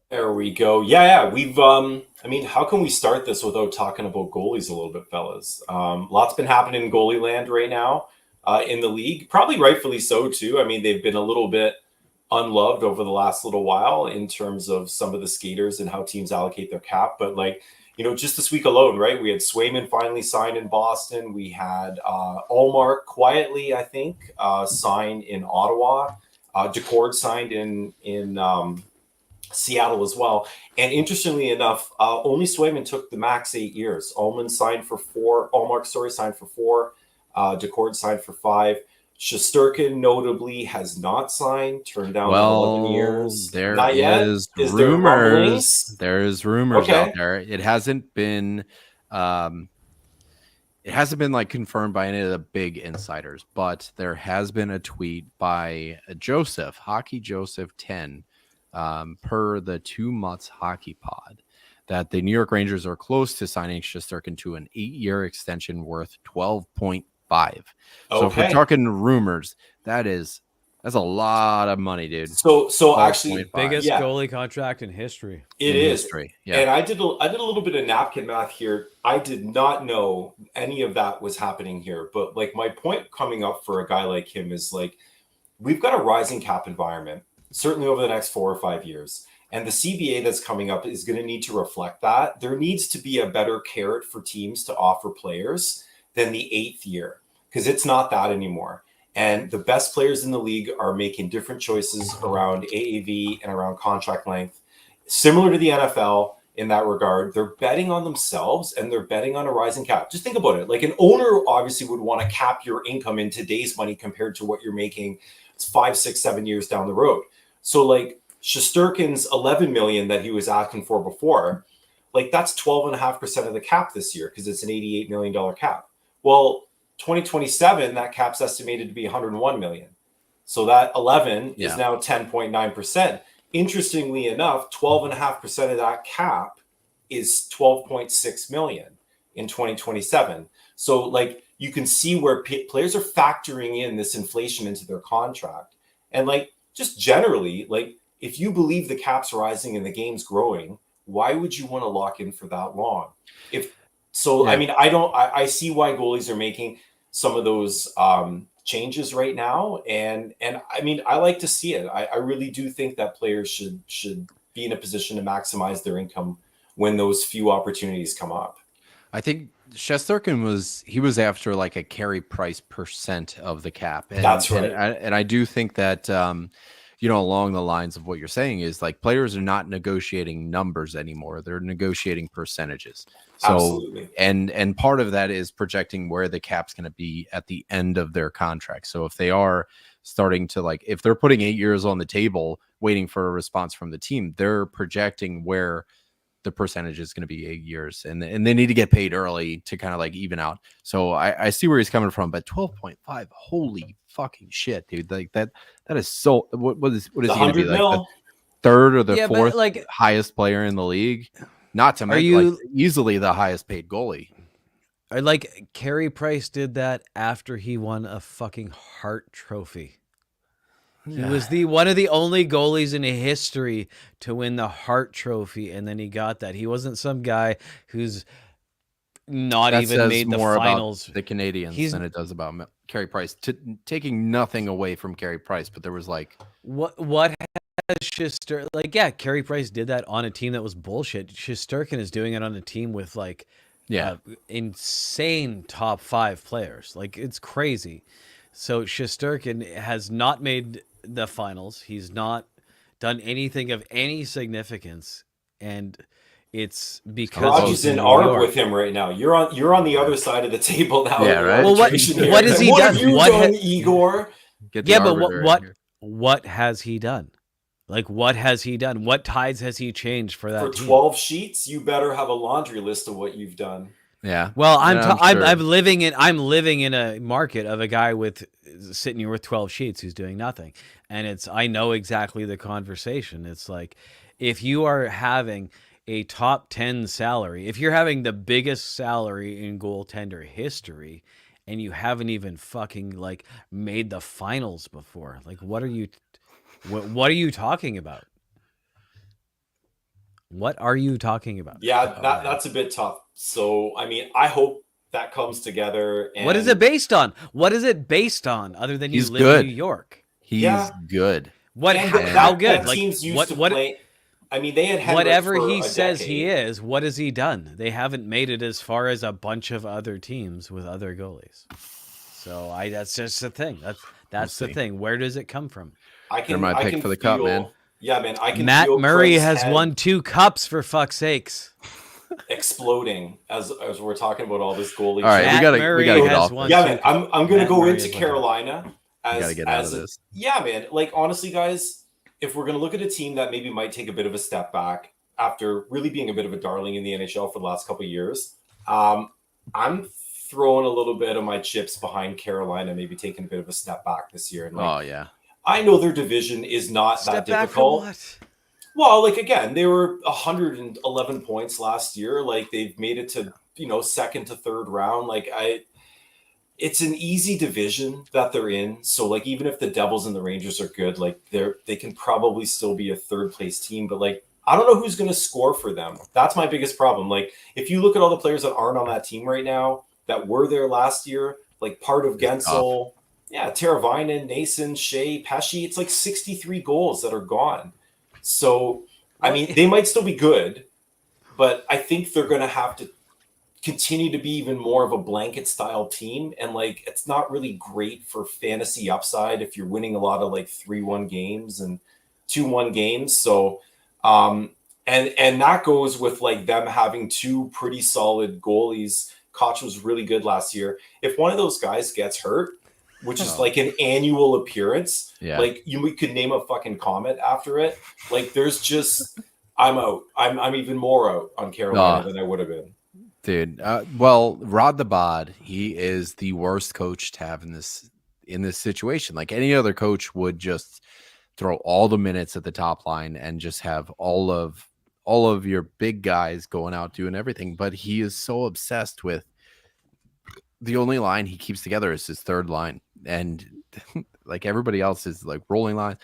There we go. Yeah. We've, I mean, how can we start this without talking about goalies a little bit, fellas? Lots been happening in goalie land right now in the league. Probably rightfully so, too. I mean, they've been a little bit unloved over the last little while in terms of some of the skaters and how teams allocate their cap. But like, just this week alone, right? We had Swayman finally signed in Boston. We had Allmark quietly, I think, signed in Ottawa. Decord signed in Seattle as well. And interestingly enough, only Swayman took the max 8 years. Allmark signed for 4. Decord signed for 5. Shesterkin notably has not signed, turned down 11 years. There not is yet. rumors. There's rumors Okay. out there. It hasn't been like confirmed by any of the big insiders, but there has been a tweet by Joseph, Hockey Joseph 10, per the 2 Mutts Hockey Pod, that the New York Rangers are close to signing Shesterkin to an 8-year extension worth $12.5. So if we're talking rumors, that's a lot of money, dude. So actually, biggest goalie contract in history. It is. History. Yeah. And I did a little bit of napkin math here. I did not know any of that was happening here. But like my point coming up for a guy like him is like, we've got a rising cap environment, certainly over the next 4 or 5 years. And the CBA that's coming up is going to need to reflect that. There needs to be a better carrot for teams to offer players than the 8th year, because it's not that anymore. And the best players in the league are making different choices around AAV and around contract length, similar to the NFL in that regard. They're betting on themselves and they're betting on a rising cap. Just think about it. Like an owner obviously would want to cap your income in today's money compared to what you're making 5, 6, 7 years down the road. So like Shesterkin's 11 million that he was asking for before, like that's 12.5% of the cap this year because it's an $88 million cap. Well, 2027, that cap's estimated to be 101 million. So that 11 is now 10.9%. Interestingly enough, 12.5% of that cap is 12.6 million in 2027. So like you can see where players are factoring in this inflation into their contract. And like just generally, like if you believe the cap's rising and the game's growing, why would you want to lock in for that long? I mean, I see why goalies are making some of those changes right now. And I mean, I like to see it. I really do think that players should be in a position to maximize their income when those few opportunities come up. I think Shesterkin was after like a Carey Price percent of the cap. And, that's right. And I do think that, along the lines of what you're saying is like players are not negotiating numbers anymore. They're negotiating percentages. So, absolutely. And part of that is projecting where the cap's going to be at the end of their contract. So if they are starting to like, if they're putting 8 years on the table, waiting for a response from the team, they're projecting where the percentage is going to be 8 years, and they need to get paid early to kind of like even out. So I see where he's coming from, but 12.5, holy fucking shit, dude! Like that is so. What is he going to be like? The third or the fourth like highest player in the league? Not to mention like easily the highest paid goalie. Or like Carey Price did that after he won a fucking Hart Trophy. He was one of the only goalies in history to win the Hart Trophy, and then he got that. He wasn't some guy who's not that even made the finals. About the Canadians than it does about Carey Price. Taking nothing away from Carey Price, but there was like what has Shesterkin Carey Price did that on a team that was bullshit. Shesterkin is doing it on a team with like insane top 5 players. Like it's crazy. So Shesterkin has not made the finals. He's not done anything of any significance, and it's because he's in ARB with him right now. You're on the other side of the table now. Yeah, right. Well, what has he done? Have you done, Igor? What has he done? Like, what has he done? What tides has he changed for that? For 12 sheets, you better have a laundry list of what you've done. Yeah. Well, I'm living in a market of a guy sitting here with 12 sheets who's doing nothing. And I know exactly the conversation. It's like, if you are having a top 10 salary, if you're having the biggest salary in goaltender history and you haven't even fucking like made the finals before, like what are you talking about? What are you talking about? Yeah, that's a bit tough. So, I mean, I hope that comes together. And what is it based on? What is it based on other than you live in New York? He's good. How good? That teams used to play. I mean, they had whatever he says he is. What has he done? They haven't made it as far as a bunch of other teams with other goalies. So that's just the thing. That's the thing. Where does it come from? They're my pick for the cup, man. Yeah, man. Matt Murray has won 2 cups for fuck's sakes. Exploding as we're talking about all this goalie. All right, we gotta get off. Yeah, man. I'm gonna go into Carolina. We gotta get out of this. Yeah, man. Like honestly, guys, if we're gonna look at a team that maybe might take a bit of a step back after really being a bit of a darling in the NHL for the last couple of years, I'm throwing a little bit of my chips behind Carolina, maybe taking a bit of a step back this year. And I know their division is not that difficult. What? Well, like again, they were 111 points last year. Like they've made it to, second to third round. Like it's an easy division that they're in. So like even if the Devils and the Rangers are good, like they can probably still be a third place team. But like I don't know who's going to score for them. That's my biggest problem. Like if you look at all the players that aren't on that team right now that were there last year, like part of Gensel, Teravainen, Nason, Shea, Pesci, it's like 63 goals that are gone. So, I mean, they might still be good, but I think they're going to have to continue to be even more of a blanket style team. And like, it's not really great for fantasy upside if you're winning a lot of like 3-1 games and 2-1 games. So, and that goes with like them having 2 pretty solid goalies. Koch was really good last year. If one of those guys gets hurt, which is like an annual appearance. Yeah. Like we could name a fucking comet after it. Like there's just, I'm out. I'm even more out on Carolina than I would have been. Dude, well, Rod the Bod, he is the worst coach to have in this situation. Like any other coach would just throw all the minutes at the top line and just have all of your big guys going out doing everything. But he is so obsessed with the only line he keeps together is his third line, and like everybody else is like rolling lines.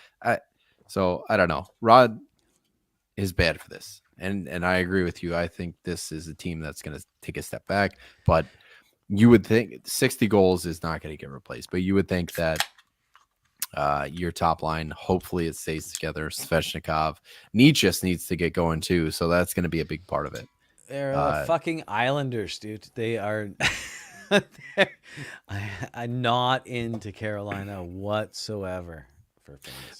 So I don't know. Rod is bad for this. And I agree with you. I think this is a team that's going to take a step back, but you would think 60 goals is not going to get replaced, but you would think that your top line, hopefully it stays together. Svechnikov, Nietzsche needs to get going too. So that's going to be a big part of it. They're the fucking Islanders, dude. They are I'm not into Carolina whatsoever.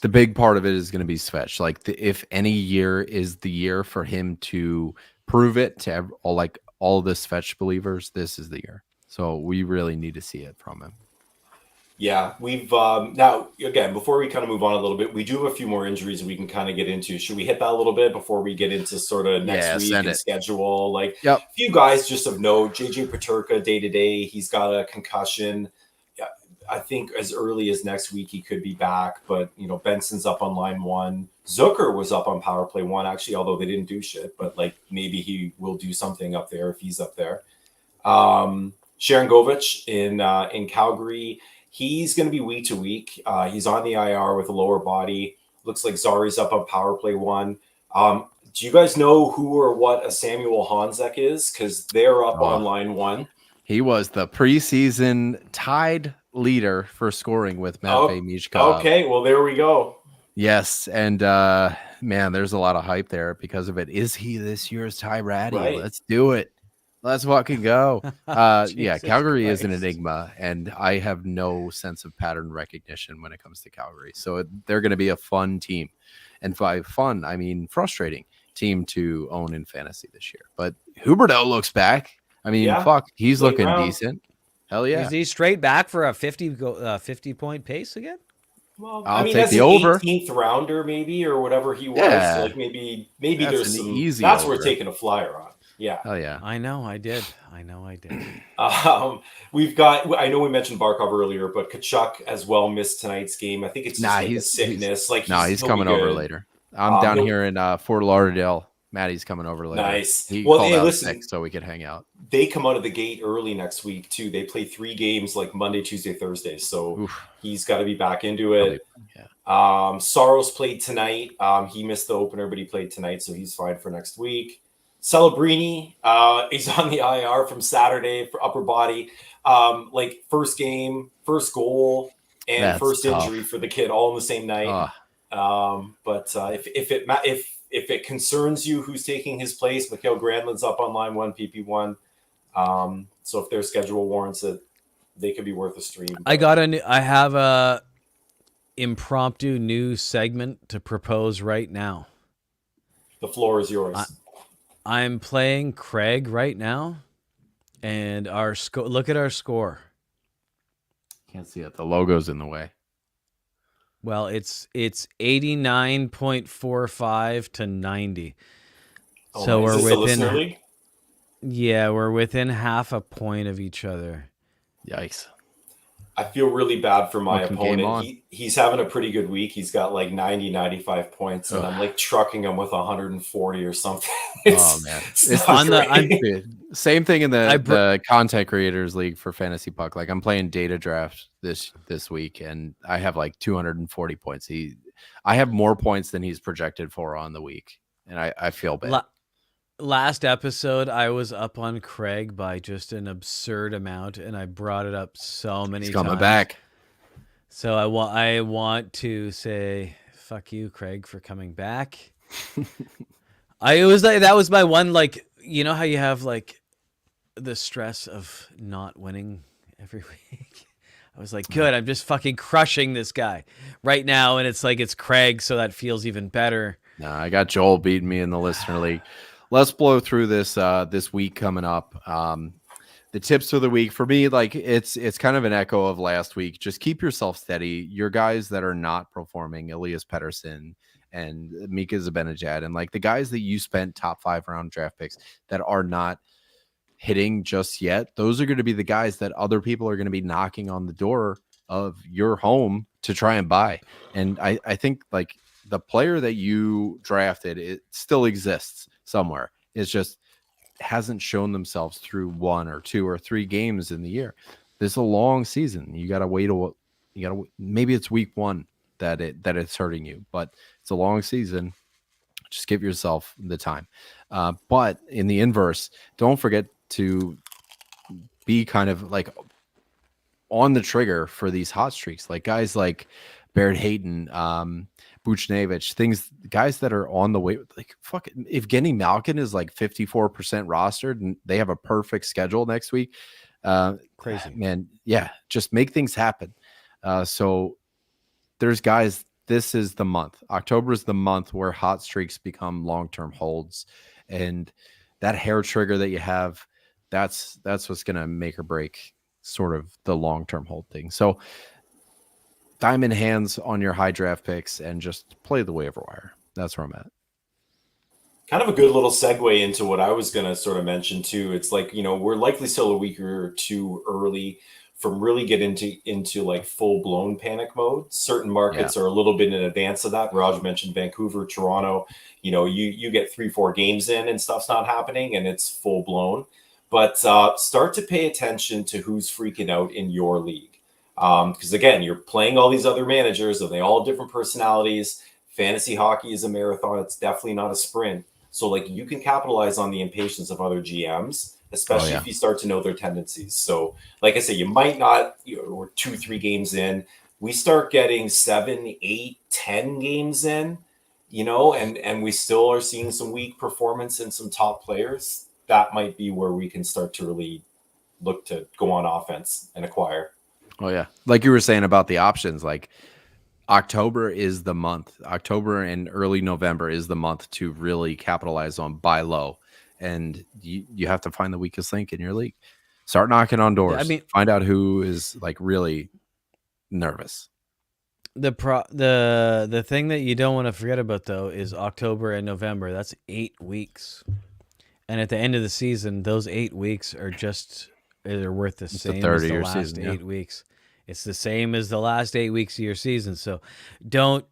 The big part of it is going to be Svech. Like if any year is the year for him to prove it to all of the Svech believers, this is the year. So we really need to see it from him. Yeah, we've now again before we kind of move on a little bit, we do have a few more injuries we can kind of get into. Should we hit that a little bit before we get into sort of next week and schedule? Like a few guys just of note: JJ Peterka day to day, he's got a concussion. I think as early as next week he could be back, but Benson's up on line 1. Zucker was up on power play 1 actually, although they didn't do shit. But like maybe he will do something up there if he's up there. Sharangovich in Calgary. He's going to be week to week. He's on the IR with a lower body. Looks like Zari's up on power play 1. Do you guys know who or what a Samuel Honzek is? Because they're up on line 1. He was the preseason tied leader for scoring with Matvei Michkov. Okay, well, there we go. Yes, and man, there's a lot of hype there because of it. Is he this year's Ty Ratty? Right. Let's do it. Let's fucking go. Yeah, Calgary is an enigma, and I have no sense of pattern recognition when it comes to Calgary. So they're going to be a fun team. And by fun, I mean frustrating team to own in fantasy this year. But Huberdeau looks back. I mean, fuck, he's looking decent. Hell yeah. Is he straight back for a 50-point pace again? Well, I'll take the over. 18th rounder, maybe, or whatever he was. Yeah. Like maybe there's some easy. That's over. We're taking a flyer on. Yeah. Hell yeah. I know I did. We've got. I know we mentioned Barkov earlier, but Kachuk as well missed tonight's game. I think it's just a sickness. He's coming over later. I'm down here in Fort Lauderdale. Maddie's coming over later. Nice. He called out sick so we could hang out. They come out of the gate early next week too. They play 3 games like Monday, Tuesday, Thursday. So he's got to be back into it. Yeah. Saros played tonight. He missed the opener, but he played tonight, so he's fine for next week. Celebrini, he's on the IR from Saturday for upper body. Like first game, first goal, and that's first tough. Injury for the kid all in the same night. But if it concerns you who's taking his place, Mikhail Granlund's up on line 1, PP1. So if their schedule warrants it, they could be worth a stream. I have a impromptu new segment to propose right now. The floor is yours. I'm playing Craig right now, and look at our score. Can't see it. The logo's in the way. Well, it's 89.45 to 90. So we're within. Yeah, we're within half a point of each other. Yikes. I feel really bad for my opponent. He's having a pretty good week. He's got like 90, 95 points, and I'm like trucking him with 140 or something. It's on same thing in the content creators league for Fantasy Puck. Like I'm playing data draft this week, and I have like 240 points. I have more points than he's projected for on the week, and I feel bad. Last episode, I was up on Craig by just an absurd amount, and I brought it up so many times. Coming back. So I want to say, fuck you, Craig, for coming back. That was my one, like, you know how you have like the stress of not winning every week? I was like, good, I'm just fucking crushing this guy right now, and it's like it's Craig, so that feels even better. Nah, I got Joel beating me in the listener league. Let's blow through this week coming up. the tips for the week for me, like it's kind of an echo of last week. Just keep yourself steady. Your guys that are not performing, Elias Pettersson and Mika Zibanejad, and like the guys that you spent top 5 round draft picks that are not hitting just yet, those are going to be the guys that other people are going to be knocking on the door of your home to try and buy. And I think like the player that you drafted, it still exists somewhere. It's just hasn't shown themselves through 1 or 2 or 3 games in the year. This is a long season. You got to wait maybe it's week 1 that it's hurting you, but it's a long season. Just give yourself the time. But in the inverse, don't forget to be kind of like on the trigger for these hot streaks, like guys like Barrett Hayton, Buchnevich, guys that are on the way. Like fuck, if Evgeny Malkin is like 54% rostered and they have a perfect schedule next week, Crazy, man. Yeah, just make things happen. So there's guys. This is the month. October is the month where hot streaks become long-term holds, and that hair trigger that you have, that's what's going to make or break sort of the long-term hold thing. So diamond hands on your high draft picks and just play the waiver wire. That's where I'm at. Kind of a good little segue into what I was going to sort of mention too. It's like, we're likely still a week or 2 early from really get into like full blown panic mode. Certain markets are a little bit in advance of that. Raj mentioned Vancouver, Toronto, you get 3-4 games in and stuff's not happening and it's full blown, but start to pay attention to who's freaking out in your league. Because again, you're playing all these other managers and they all have different personalities. Fantasy hockey is a marathon. It's definitely not a sprint. So like you can capitalize on the impatience of other GMs, especially if you start to know their tendencies. So like I say, you might not, we're 2-3 games in, we start getting 7, 8, 10 games in, and we still are seeing some weak performance in some top players. That might be where we can start to really look to go on offense and acquire. Oh yeah. Like you were saying about the options, like October is the month. October and early November is the month to really capitalize on buy low. And you have to find the weakest link in your league. Start knocking on doors. I mean, find out who is like really nervous. The thing that you don't want to forget about though is October and November. That's 8 weeks. And at the end of the season, those 8 weeks are worth the same as the last 8 weeks. It's the same as the last 8 weeks of your season. So don't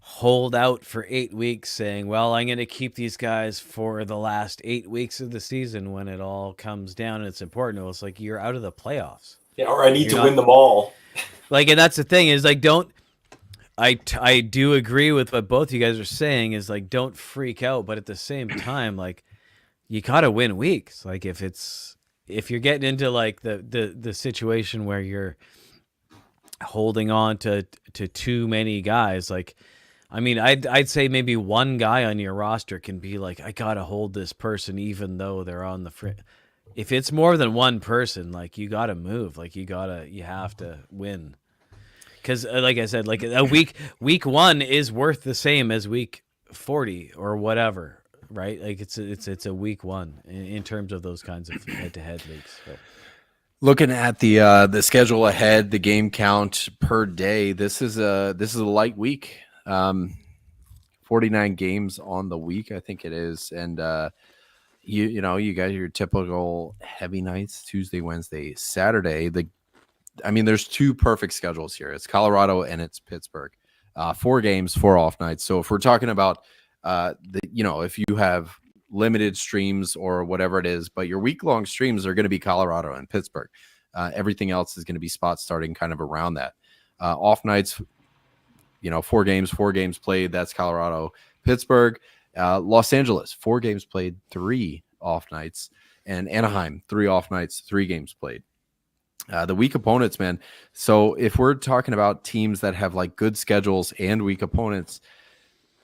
hold out for 8 weeks saying, well, I'm going to keep these guys for the last 8 weeks of the season when it all comes down and it's important. Well, it's like you're out of the playoffs. Yeah, or I need to win them all. Like, and that's the thing is like, I do agree with what both you guys are saying is like, don't freak out. But at the same time, like you got to win weeks. Like if you're getting into like the situation where you're holding on to too many guys, like, I mean, I'd say maybe one guy on your roster can be like, I gotta hold this person even though they're on the if it's more than one person, like you gotta move, like you have to win, because like I said, like a week 1 is worth the same as week 40 or whatever, right? Like it's a week 1 in terms of those kinds of head-to-head leagues. So. Looking at the schedule ahead, the game count per day, this is a light week. 49 games on the week, I think it is. And you got your typical heavy nights, Tuesday, Wednesday, Saturday. There's 2 perfect schedules here. It's Colorado and it's Pittsburgh. 4 games, 4 off nights. So if we're talking about if you have limited streams or whatever it is, but your week-long streams are going to be Colorado and Pittsburgh. Everything else is going to be spot starting kind of around that. Off nights, 4 games played. That's Colorado, Pittsburgh, Los Angeles, 4 games played, 3 off nights, and Anaheim, 3 off nights, 3 games played. The weak opponents, man. So if we're talking about teams that have like good schedules and weak opponents,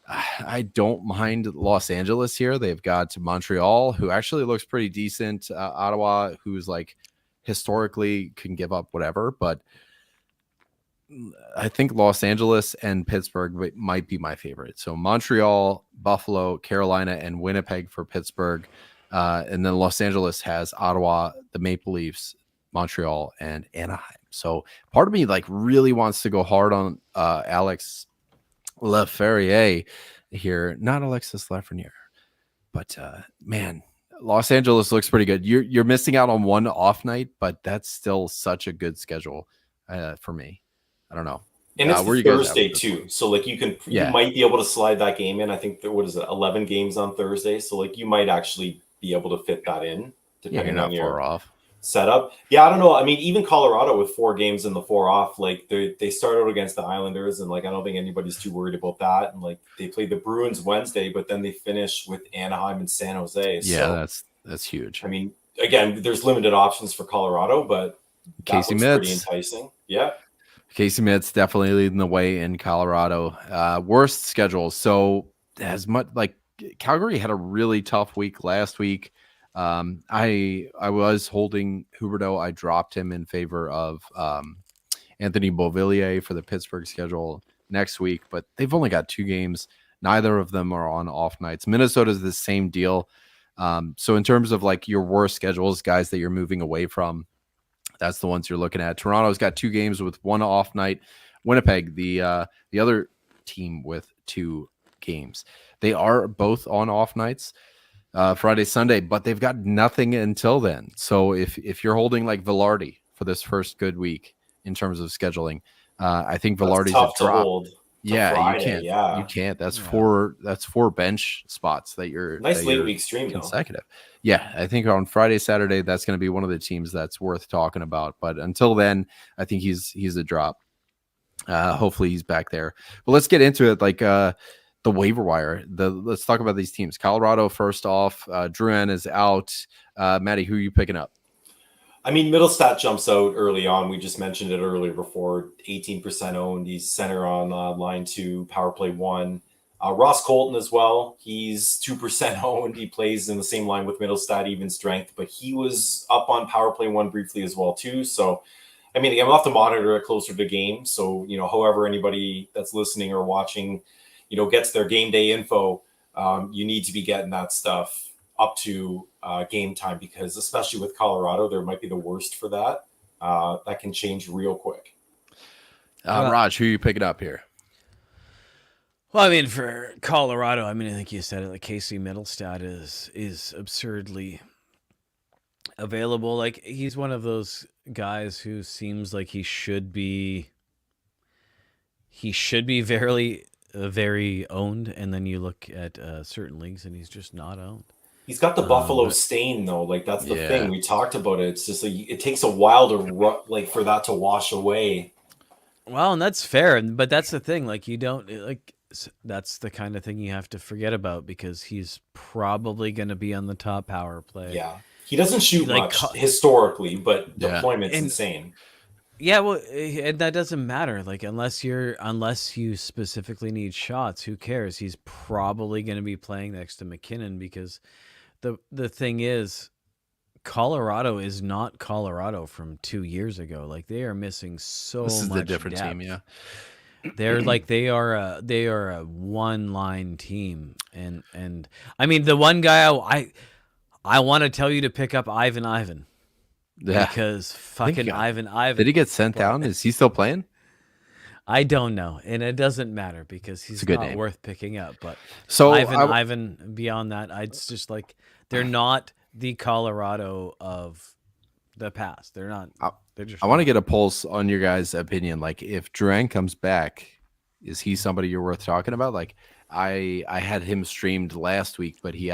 I don't mind Los Angeles here. They've got Montreal, who actually looks pretty decent. Ottawa, who's like historically can give up whatever, but I think Los Angeles and Pittsburgh might be my favorite. So Montreal, Buffalo, Carolina, and Winnipeg for Pittsburgh. And then Los Angeles has Ottawa, the Maple Leafs, Montreal, and Anaheim. So part of me like really wants to go hard on Alex Leferrier here, not Alexis Lafreniere, but man, Los Angeles looks pretty good. You're missing out on one off night, but that's still such a good schedule for me. I don't know. And it's where the you guys at Thursday with this too. one? So like you might be able to slide that game in. I think what is it, 11 games on Thursday. So like you might actually be able to fit that in depending You're on not your far off. setup. Yeah, I don't know. I mean, even Colorado with 4 games and the 4 off, like they start out against the Islanders, and like I don't think anybody's too worried about that. And like they played the Bruins Wednesday, but then they finish with Anaheim and San Jose. Yeah, So, that's huge. I mean, again, there's limited options for Colorado, but that Casey looks pretty Mitz. enticing. Yeah. Casey Mitz definitely leading the way in Colorado. Worst schedules. So as much like Calgary had a really tough week last week. I was holding Huberdeau. I dropped him in favor of Anthony Beauvillier for the Pittsburgh schedule next week, but they've only got 2 games. Neither of them are on off nights. Minnesota's the same deal. So in terms of like your worst schedules, guys that you're moving away from, that's the ones you're looking at. Toronto's got 2 games with 1 off night. Winnipeg, the other team with 2 games. They are both on off nights, Friday, Sunday, but they've got nothing until then. So if you're holding like Velarde for this first good week in terms of scheduling, I think Velarde's tough a to drop. hold. Yeah, Friday, you can't. yeah. You can't. That's 4 bench spots that you're Nice that late you're week stream though. consecutive. Yeah, I think on Friday, Saturday, that's going to be one of the teams that's worth talking about. But until then, I think he's a drop. Hopefully he's back there. But let's get into it. Like the waiver wire. Let's talk about these teams. Colorado first off. Drouin is out. Maddie, who are you picking up? I mean, Middlestat jumps out early on. We just mentioned it earlier before. 18% owned. He's center on line 2, power play 1. Ross Colton as well. He's 2% owned. He plays in the same line with Middlestat, even strength, but he was up on power play 1 briefly as well too. So, I mean, I'm gonna have to monitor it closer to game. So, however anybody that's listening or watching, gets their game day info, you need to be getting that stuff up to game time, because especially with Colorado, there might be the worst for that. That can change real quick. Raj, who are you picking up here? Well, I mean, for Colorado, I think you said it. Like Casey Middlestat is absurdly available. Like he's one of those guys who seems like he should be very very owned, and then you look at certain leagues and he's just not owned. He's got the Buffalo stain though. Like that's the thing. We talked about it. It's just like it takes a while to for that to wash away. Well, and that's fair, but that's the thing. Like you don't like. That's the kind of thing you have to forget about, because he's probably going to be on the top power play. Yeah. He doesn't shoot much historically, but deployment's insane. Yeah, well, and that doesn't matter. Like unless you specifically need shots, who cares? He's probably going to be playing next to McKinnon, because the thing is, Colorado is not Colorado from 2 years ago. Like they are missing so much. This is a different team, yeah. They're like they are a one line team, and I mean the one guy I want to tell you to pick up Ivan. Yeah, because fucking Ivan. Did he get sent down? Is he still playing? I don't know, and it doesn't matter because he's not worth picking up. But so Ivan. Beyond that, it's just like they're not the Colorado of the past. They're not. I want to get a pulse on your guys' opinion. Like, if Drouin comes back, is he somebody you're worth talking about? Like, I had him streamed last week, but he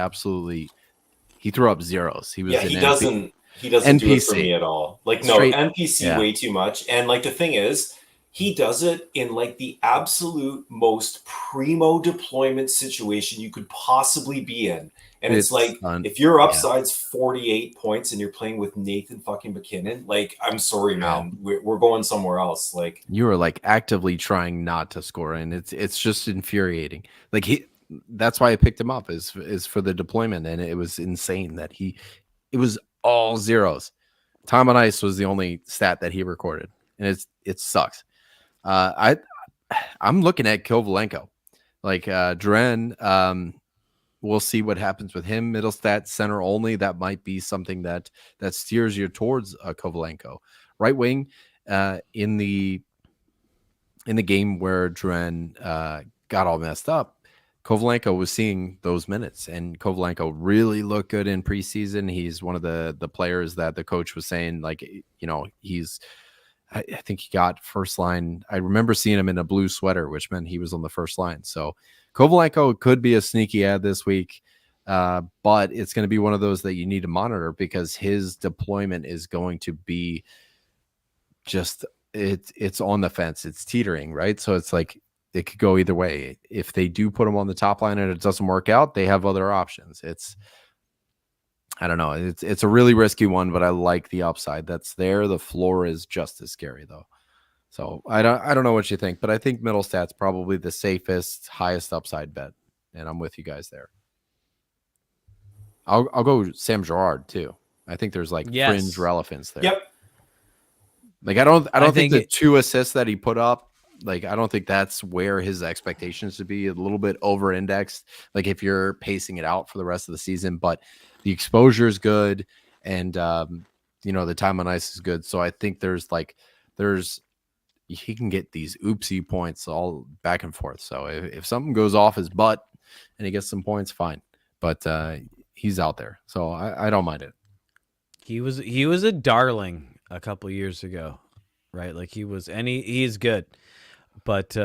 threw up zeros. He was he doesn't do it for me at all. Like NPC way too much. And like the thing is, he does it in like the absolute most primo deployment situation you could possibly be in. And it's like, if your upside's 48 points and you're playing with Nathan fucking McKinnon, like, I'm sorry, man, we're going somewhere else. Like, you are like actively trying not to score, and it's just infuriating. Like that's why I picked him up is for the deployment, and it was insane that it was all zeros. Time on ice was the only stat that he recorded, and it sucks. I'm looking at Kovalenko, like Drouin. we'll see what happens with him. Middlestat center only. That might be something that steers you towards Kovalenko. Right wing, in the game where Dren got all messed up, Kovalenko was seeing those minutes, and Kovalenko really looked good in preseason. He's one of the players that the coach was saying, like, he's, I think he got first line. I remember seeing him in a blue sweater, which meant he was on the first line. So Kovalenko could be a sneaky ad this week, but it's going to be one of those that you need to monitor because his deployment is going to be just, it's on the fence. It's teetering, right? So it's like, it could go either way. If they do put him on the top line and it doesn't work out, they have other options. I don't know. It's a really risky one, but I like the upside that's there. The floor is just as scary though. So I don't know what you think, but I think Middlestat's probably the safest, highest upside bet, and I'm with you guys there. I'll go Sam Girard too. I think there's like fringe relevance there. Yep. Like I don't think the 2 assists that he put up, like, I don't think that's where his expectations should be. A little bit over indexed, like if you're pacing it out for the rest of the season, but the exposure is good. And, the time on ice is good. So I think he can get these oopsie points all back and forth. So if something goes off his butt and he gets some points, fine. But, he's out there. So I don't mind it. He was a darling a couple years ago, right? Like he's good. But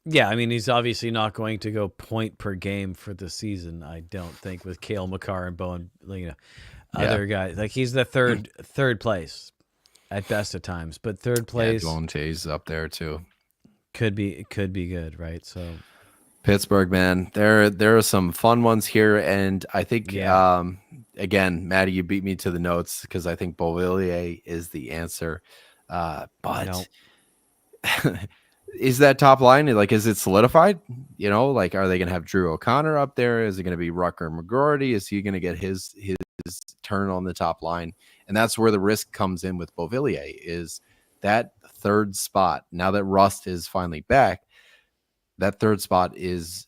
yeah, I mean, he's obviously not going to go point per game for the season. I don't think with Cale Makar and Bowen, other guys. Like he's the third place at best at times, but third place. Bowen Tay's up there too. Could be good, right? So Pittsburgh, man, there are some fun ones here, and I think again, Maddie, you beat me to the notes because I think Beauvillier is the answer, but. No. Is that top line, like, is it solidified? Like, are they going to have Drew O'Connor up there? Is it going to be Rucker McGroarty? Is he going to get his turn on the top line? And that's where the risk comes in with Beauvillier, is that third spot. Now that Rust is finally back, that third spot is,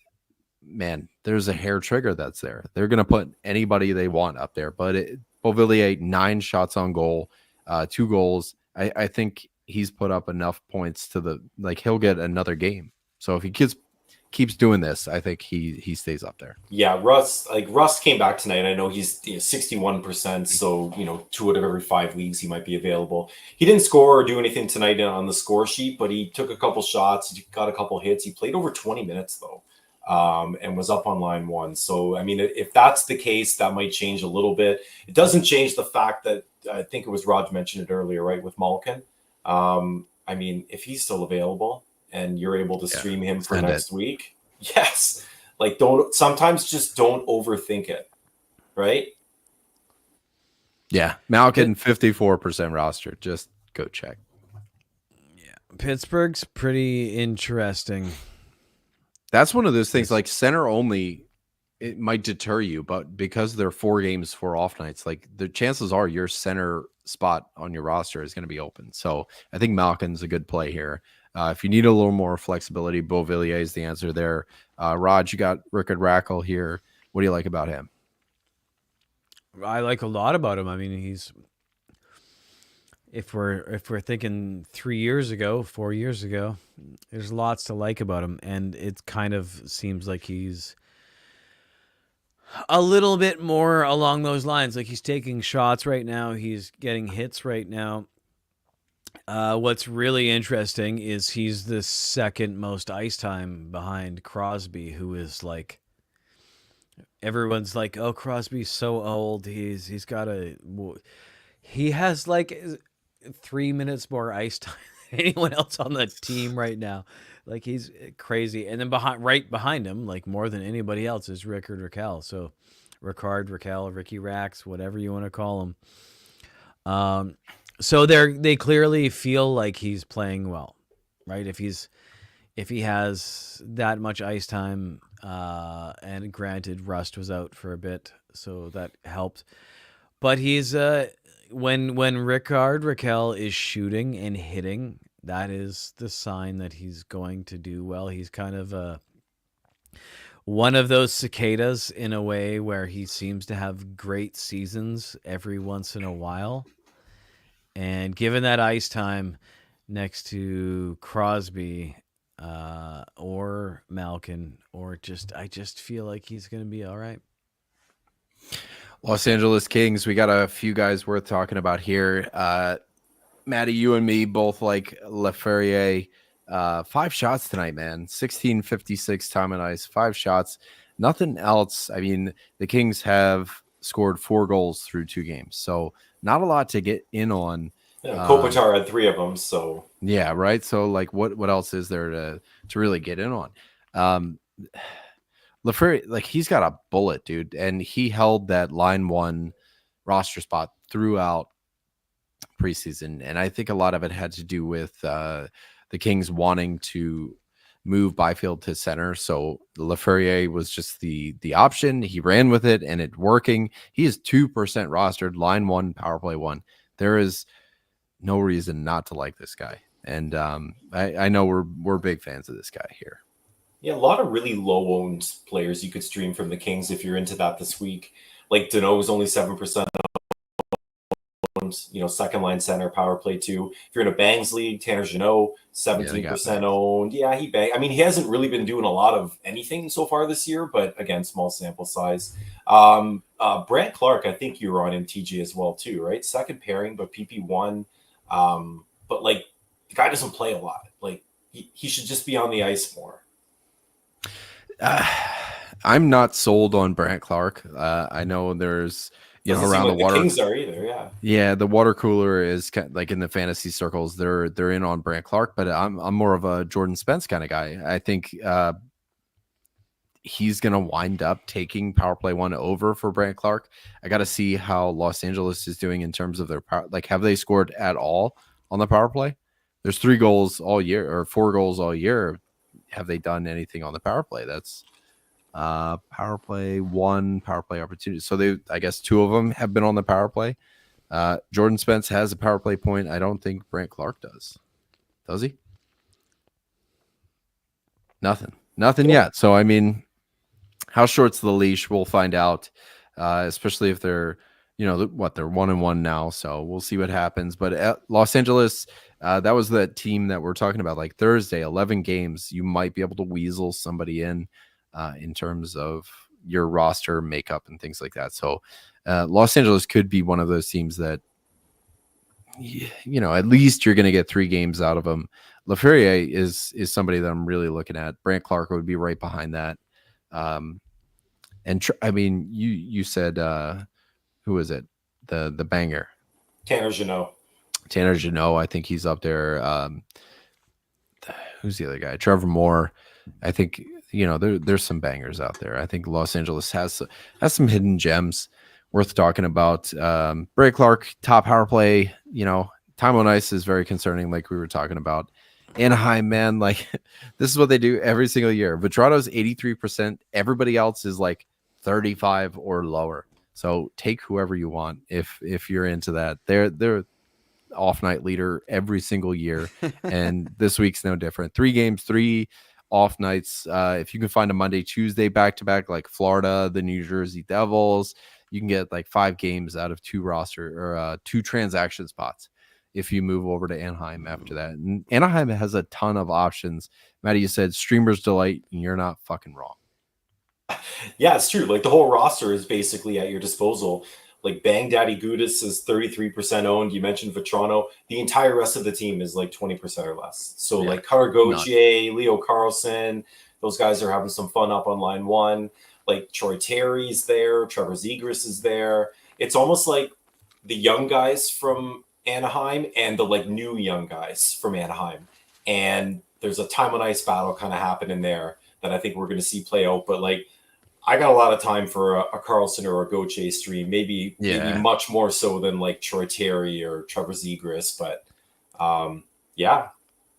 man, there's a hair trigger that's there. They're going to put anybody they want up there. But Beauvillier, 9 shots on goal, 2 goals. I think he's put up enough points to he'll get another game. So if he keeps doing this, I think he stays up there. Yeah, Russ came back tonight. I know he's 61%, so 2 out of every 5 leagues he might be available. He didn't score or do anything tonight on the score sheet, but he took a couple shots, he got a couple hits. He played over 20 minutes though, and was up on line 1. So I mean, if that's the case, that might change a little bit. It doesn't change the fact that I think it was Raj mentioned it earlier, right, with Malkin. I mean, if he's still available and you're able to stream him for next week, yes. Like, sometimes just don't overthink it, right? Yeah, Malkin 54% roster. Just go check. Yeah, Pittsburgh's pretty interesting. That's one of those things. Like center only, it might deter you, but because there are 4 games, 4 off nights, like the chances are your center spot on your roster is going to be open. So I think Malkin's a good play here. If you need a little more flexibility, Beauvillier is the answer there. Raj, you got Rickard Rackle here. What do you like about him? I like a lot about him. I mean, he's, if we're thinking 3 years ago, 4 years ago, there's lots to like about him, and it kind of seems like he's a little bit more along those lines. Like he's taking shots right now. He's getting hits right now. What's really interesting is he's the second most ice time behind Crosby, who is like, everyone's like, oh, Crosby's so old. He has like 3 minutes more ice time than anyone else on the team right now. Like he's crazy. And then right behind him, like more than anybody else, is Rickard Rakell. So Raquel, Ricky Rax, whatever you want to call him. So they clearly feel like he's playing well, right? If he has that much ice time, and granted Rust was out for a bit, so that helped. But he's when Rickard Rakell is shooting and hitting, that is the sign that he's going to do well. He's kind of one of those cicadas in a way where he seems to have great seasons every once in a while. And given that ice time next to Crosby or Malkin, or I just feel like he's going to be all right. Los Angeles Kings, we got a few guys worth talking about here. Maddie, you and me both like Laferriere. 5 shots tonight, man. 16:56 time on ice, 5 shots. Nothing else. I mean, the Kings have scored 4 goals through 2 games, so not a lot to get in on. Yeah, Kopitar had 3 of them, so yeah, right. So like, what else is there to really get in on? Laferriere, like, he's got a bullet, dude, and he held that line 1 roster spot throughout preseason, and I think a lot of it had to do with the Kings wanting to move Byfield to center. So Laferriere was just the option. He ran with it, and it working. He is 2% rostered, line 1, power play 1. There is no reason not to like this guy, and I know we're big fans of this guy here. Yeah, a lot of really low-owned players you could stream from the Kings if you're into that this week. Like Danault is only 7% owned, second-line center, power play 2. If you're in a Bangs league, Tanner Jeannot, 17% owned. Yeah, he bang. I mean, he hasn't really been doing a lot of anything so far this year, but again, small sample size. Brant Clark, I think you were on MTG as well too, right? Second pairing, but PP1. But like, the guy doesn't play a lot. Like, he should just be on the ice more. I'm not sold on Brant Clark. I know there's around the water. The Kings are either, yeah. The water cooler is kind of like in the fantasy circles. They're in on Brant Clark, but I'm more of a Jordan Spence kind of guy. I think he's gonna wind up taking power play 1 over for Brant Clark. I got to see how Los Angeles is doing in terms of their power. Like, have they scored at all on the power play? There's 3 goals all year, or 4 goals all year. Have they done anything on the power play? That's power play 1, power play opportunity. So I guess 2 of them have been on the power play. Jordan Spence has a power play point. I don't think Brant Clark does. Does he? Nothing yet. So, I mean, how short's the leash? We'll find out, especially if they're, they're 1-1 now. So we'll see what happens. But at Los Angeles, that was the team that we're talking about. Like Thursday, 11 games, you might be able to weasel somebody in terms of your roster makeup and things like that. So Los Angeles could be one of those teams that, at least you're going to get 3 games out of them. Laferriere is somebody that I'm really looking at. Brant Clark would be right behind that. I mean, you said, who is it? The banger. Tanner Jeannot. I think he's up there. Who's the other guy? Trevor Moore. I think, there's some bangers out there. I think Los Angeles has some hidden gems worth talking about. Brant Clark, top power play, time on ice is very concerning, like we were talking about. Anaheim, man, like, this is what they do every single year. Vetrano's 83%. Everybody else is like 35 or lower. So take whoever you want if you're into that. They're off night leader every single year, and this week's no different. 3 games, 3 off nights. If you can find a Monday, Tuesday back-to-back, like Florida, the New Jersey Devils, you can get like 5 games out of 2 roster or 2 transaction spots if you move over to Anaheim after that. And Anaheim has a ton of options. Maddie, you said streamer's delight, and you're not fucking wrong. Yeah, it's true. Like, the whole roster is basically at your disposal. Like, Bang Daddy Gudis is 33% owned. You mentioned Vetrano. The entire rest of the team is like 20% or less. So like Karagoche, Leo Carlson, those guys are having some fun up on line 1. Like Troy Terry's there. Trevor Zegras is there. It's almost like the young guys from Anaheim and the like new young guys from Anaheim. And there's a time on ice battle kind of happening there that I think we're going to see play out. But like, I got a lot of time for a Carlson or a Gauthier stream, maybe much more so than like Troy Terry or Trevor Zegras. But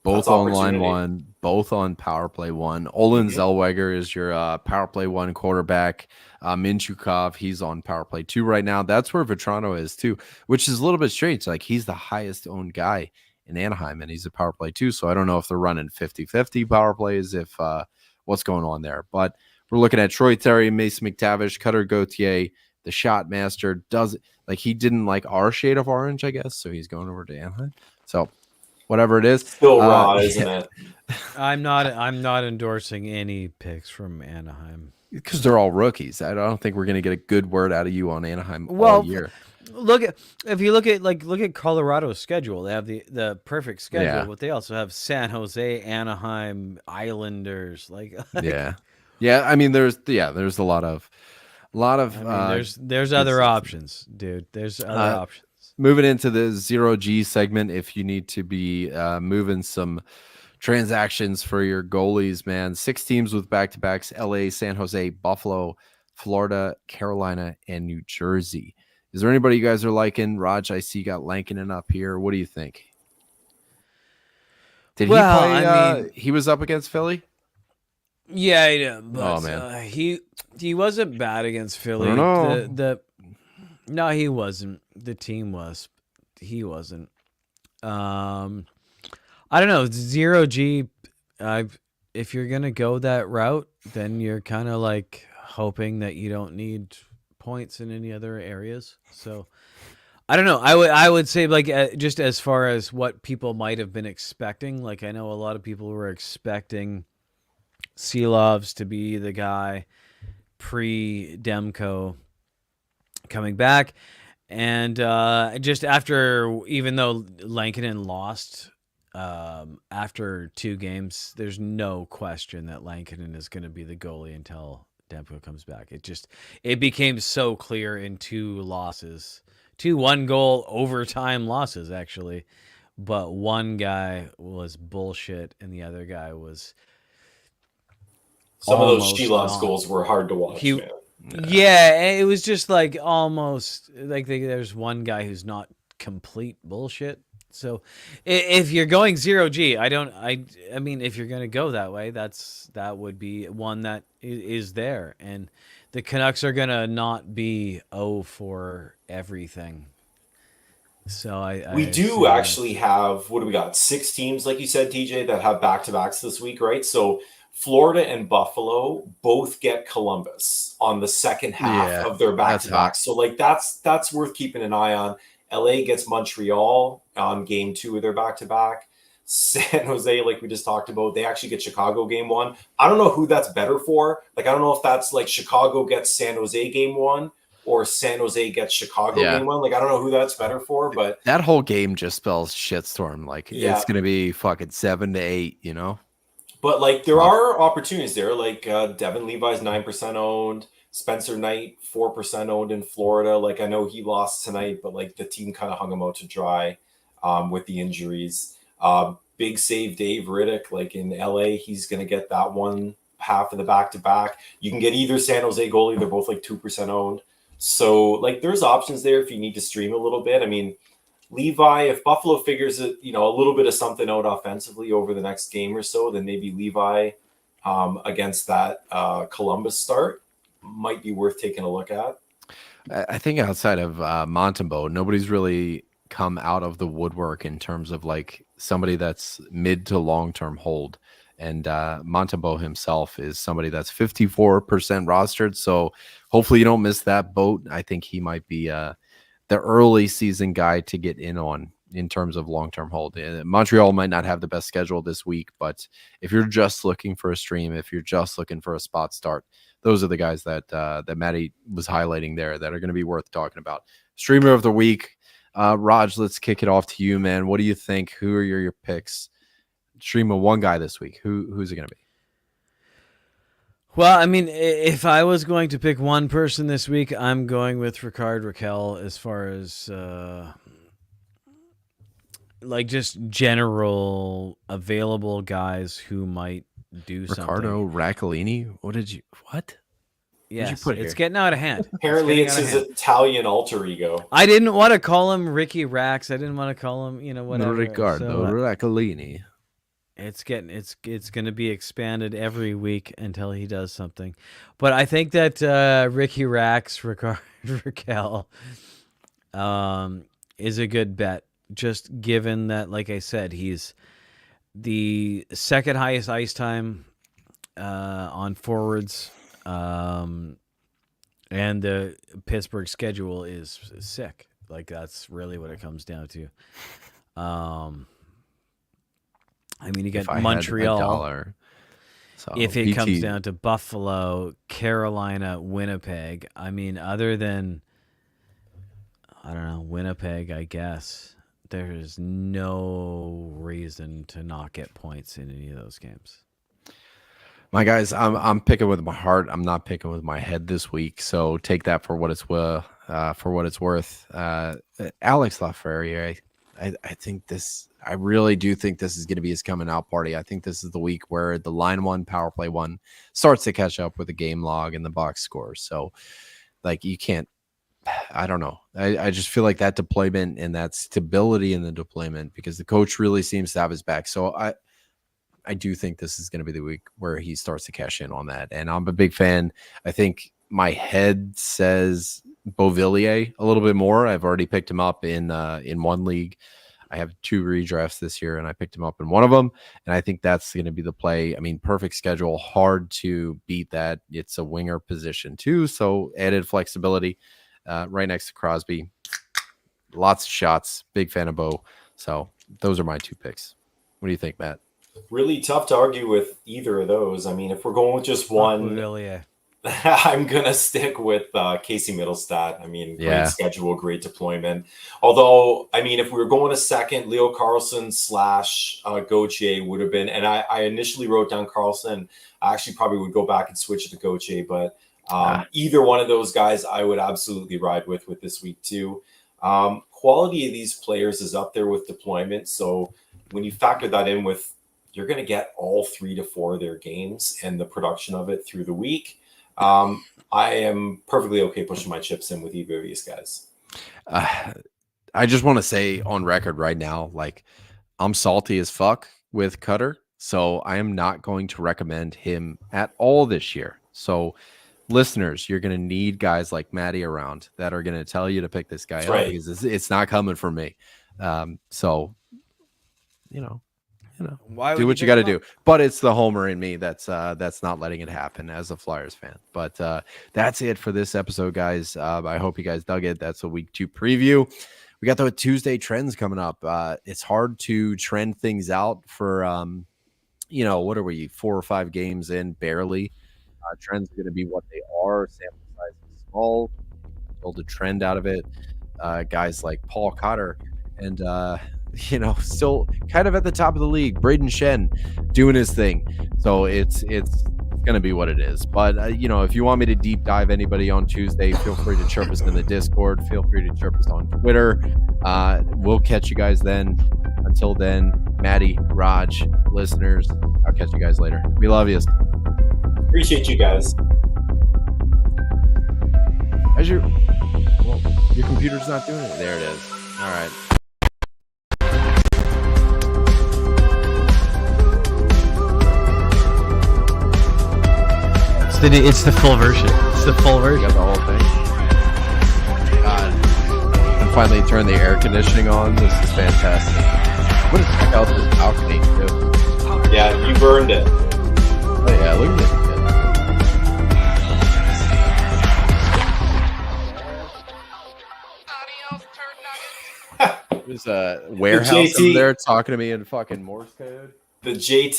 both on line 1, both on power play 1. Olin Zellweger is your power play 1 quarterback. Minchukov, he's on power play 2 right now. That's where Vetrano is too, which is a little bit strange. Like, he's the highest owned guy in Anaheim, and he's a power play 2. So I don't know if they're running 50-50 power plays, if what's going on there. But we're looking at Troy Terry, Mason McTavish, Cutter Gauthier, the shot master. Does like he didn't like our shade of orange, I guess, so he's going over to Anaheim. So whatever it is, Still raw, isn't it? I'm not endorsing any picks from Anaheim. Because they're all rookies. I don't think we're going to get a good word out of you on Anaheim all Well, year. look at Colorado's schedule. They have the perfect schedule, Yeah. but they also have San Jose, Anaheim, Islanders. Yeah. I mean, there's a lot of. I mean, there's other options, dude. There's other options. Moving into the 0G segment, if you need to be moving some transactions for your goalies, man. 6 teams with back-to-backs: LA, San Jose, Buffalo, Florida, Carolina, and New Jersey. Is there anybody you guys are liking? Raj, I see you got Lankinen up here. What do you think? Did he play? I mean, he was up against Philly. Yeah, but Oh, man. He wasn't bad against Philly. I don't know. No, he wasn't. The team was. He wasn't. I don't know. 0G. If you're gonna go that route, then you're kind of like hoping that you don't need points in any other areas. So I don't know. I would say like just as far as what people might have been expecting. Like I know a lot of people were expecting Seelovs to be the guy pre-Demko coming back, and just after, even though Lankinen lost after 2 games, there's no question that Lankinen is going to be the goalie until Demko comes back. It became so clear in 2 losses, 2 1-goal overtime losses actually, but one guy was bullshit and the other guy was. Some of those Sheelov's goals were hard to watch, man. Yeah, it was just like almost like there's one guy who's not complete bullshit. So if you're going 0G, I mean, if you're going to go that way, that would be one that is there. And the Canucks are going to not be for everything. So we do actually have, what do we got? 6 teams, like you said, TJ, that have back-to-backs this week, right? So Florida and Buffalo both get Columbus on the second half of their back-to-back. So like that's worth keeping an eye on. LA gets Montreal on game 2 of their back-to-back. San Jose, like we just talked about, they actually get Chicago game 1. I don't know who that's better for. Like I don't know if that's like Chicago gets San Jose game 1 or San Jose gets Chicago game 1. Like I don't know who that's better for, but that whole game just spells shitstorm. Like it's gonna be fucking 7-8, you know. But like there are opportunities there. Like Devin Levi's 9% owned, Spencer Knight 4% owned in Florida. Like I know he lost tonight, but like the team kind of hung him out to dry with the injuries. Big save Dave Riddick, like in LA, he's gonna get that one half of the back-to-back. You can get either San Jose goalie, they're both like 2% owned. So like there's options there if you need to stream a little bit. I mean, Levi, if Buffalo figures it, a little bit of something out offensively over the next game or so, then maybe Levi against that Columbus start might be worth taking a look at. I think outside of Montembeault, nobody's really come out of the woodwork in terms of like somebody that's mid to long-term hold. And Montembeault himself is somebody that's 54% rostered. So hopefully you don't miss that boat. I think he might be the early season guy to get in on in terms of long-term hold. Montreal might not have the best schedule this week, but if you're just looking for a stream, if you're just looking for a spot start, those are the guys that that Matty was highlighting there that are going to be worth talking about. Streamer of the week, Raj, let's kick it off to you, man. What do you think? Who are your picks? Stream of one guy this week. Who's it going to be? Well, I mean, if I was going to pick one person this week, I'm going with Rickard Rakell as far as like just general available guys who might do something. Ricardo Raccellini? What? Yes, you put it's here? getting out of hand. Apparently it's his Italian alter ego. I didn't want to call him Ricky Rax. I didn't want to call him, whatever. Ricardo Raccellini. It's going to be expanded every week until he does something. But I think that Ricky Rax, Rickard Rakell, is a good bet. Just given that, like I said, he's the second highest ice time on forwards And the Pittsburgh schedule is sick. Like, that's really what it comes down to. I mean, you If get I had a Montreal. dollar. So If it BT, comes down to Buffalo, Carolina, Winnipeg, I mean, other than, I don't know, Winnipeg, I guess, there is no reason to not get points in any of those games. my guys, I'm picking with my heart. I'm not picking with my head this week. So take that for what it's worth. Alex Lafreniere, I think this. I really do think this is going to be his coming out party. I think this is the week where the line one, power play one starts to catch up with the game log and the box scores. So, like, you can't. I don't know. I just feel like that deployment and that stability in the deployment, because the coach really seems to have his back. So I do think this is going to be the week where he starts to cash in on that. And I'm a big fan. I think my head says Beauvillier a little bit more. I've already picked him up in one league. I have 2 redrafts this year, and I picked him up in one of them. And I think that's going to be the play. I mean, perfect schedule, hard to beat that. It's a winger position too, so added flexibility. Right next to Crosby. Lots of shots. Big fan of Bo. So those are my 2 picks. What do you think, Matt? Really tough to argue with either of those. I mean, if we're going with just one, I'm going to stick with Casey Middlestat. I mean, great schedule, great deployment. Although, I mean, if we were going a second, Leo Carlson / Gauthier would have been, and I initially wrote down Carlson. I actually probably would go back and switch it to Gauthier, but either one of those guys I would absolutely ride with this week too. Quality of these players is up there with deployment. So when you factor that in with, you're going to get all 3 to 4 of their games and the production of it through the week. I am perfectly okay pushing my chips in with either of these guys. I just want to say on record right now, like, I'm salty as fuck with Cutter. So I am not going to recommend him at all this year. So listeners, you're going to need guys like Maddie around that are going to tell you to pick this guy up, because it's not coming from me. So, do what you got to do. But it's the homer in me that's not letting it happen as a Flyers fan. But that's it for this episode, guys. I hope you guys dug it. That's a week 2 preview. We got the Tuesday trends coming up. It's hard to trend things out for what are we, 4 or 5 games in, barely. Trends are going to be what they are. Sample size is small. Build a trend out of it. Guys like Paul Cotter and still kind of at the top of the league. Braden Shen doing his thing. So it's going to be what it is. But if you want me to deep dive anybody on Tuesday, feel free to chirp us in the Discord. Feel free to chirp us on Twitter. We'll catch you guys then. Until then, Maddie, Raj, listeners, I'll catch you guys later. We love you. Appreciate you guys. Your computer's not doing it. There it is. All right. It's the full version. It's the full version. You got the whole thing. God. And finally turn the air conditioning on. This is fantastic. I'm gonna check out this balcony too. Yeah, you burned it. Oh yeah, look at this. There's a warehouse over there talking to me in fucking Morse code. The JT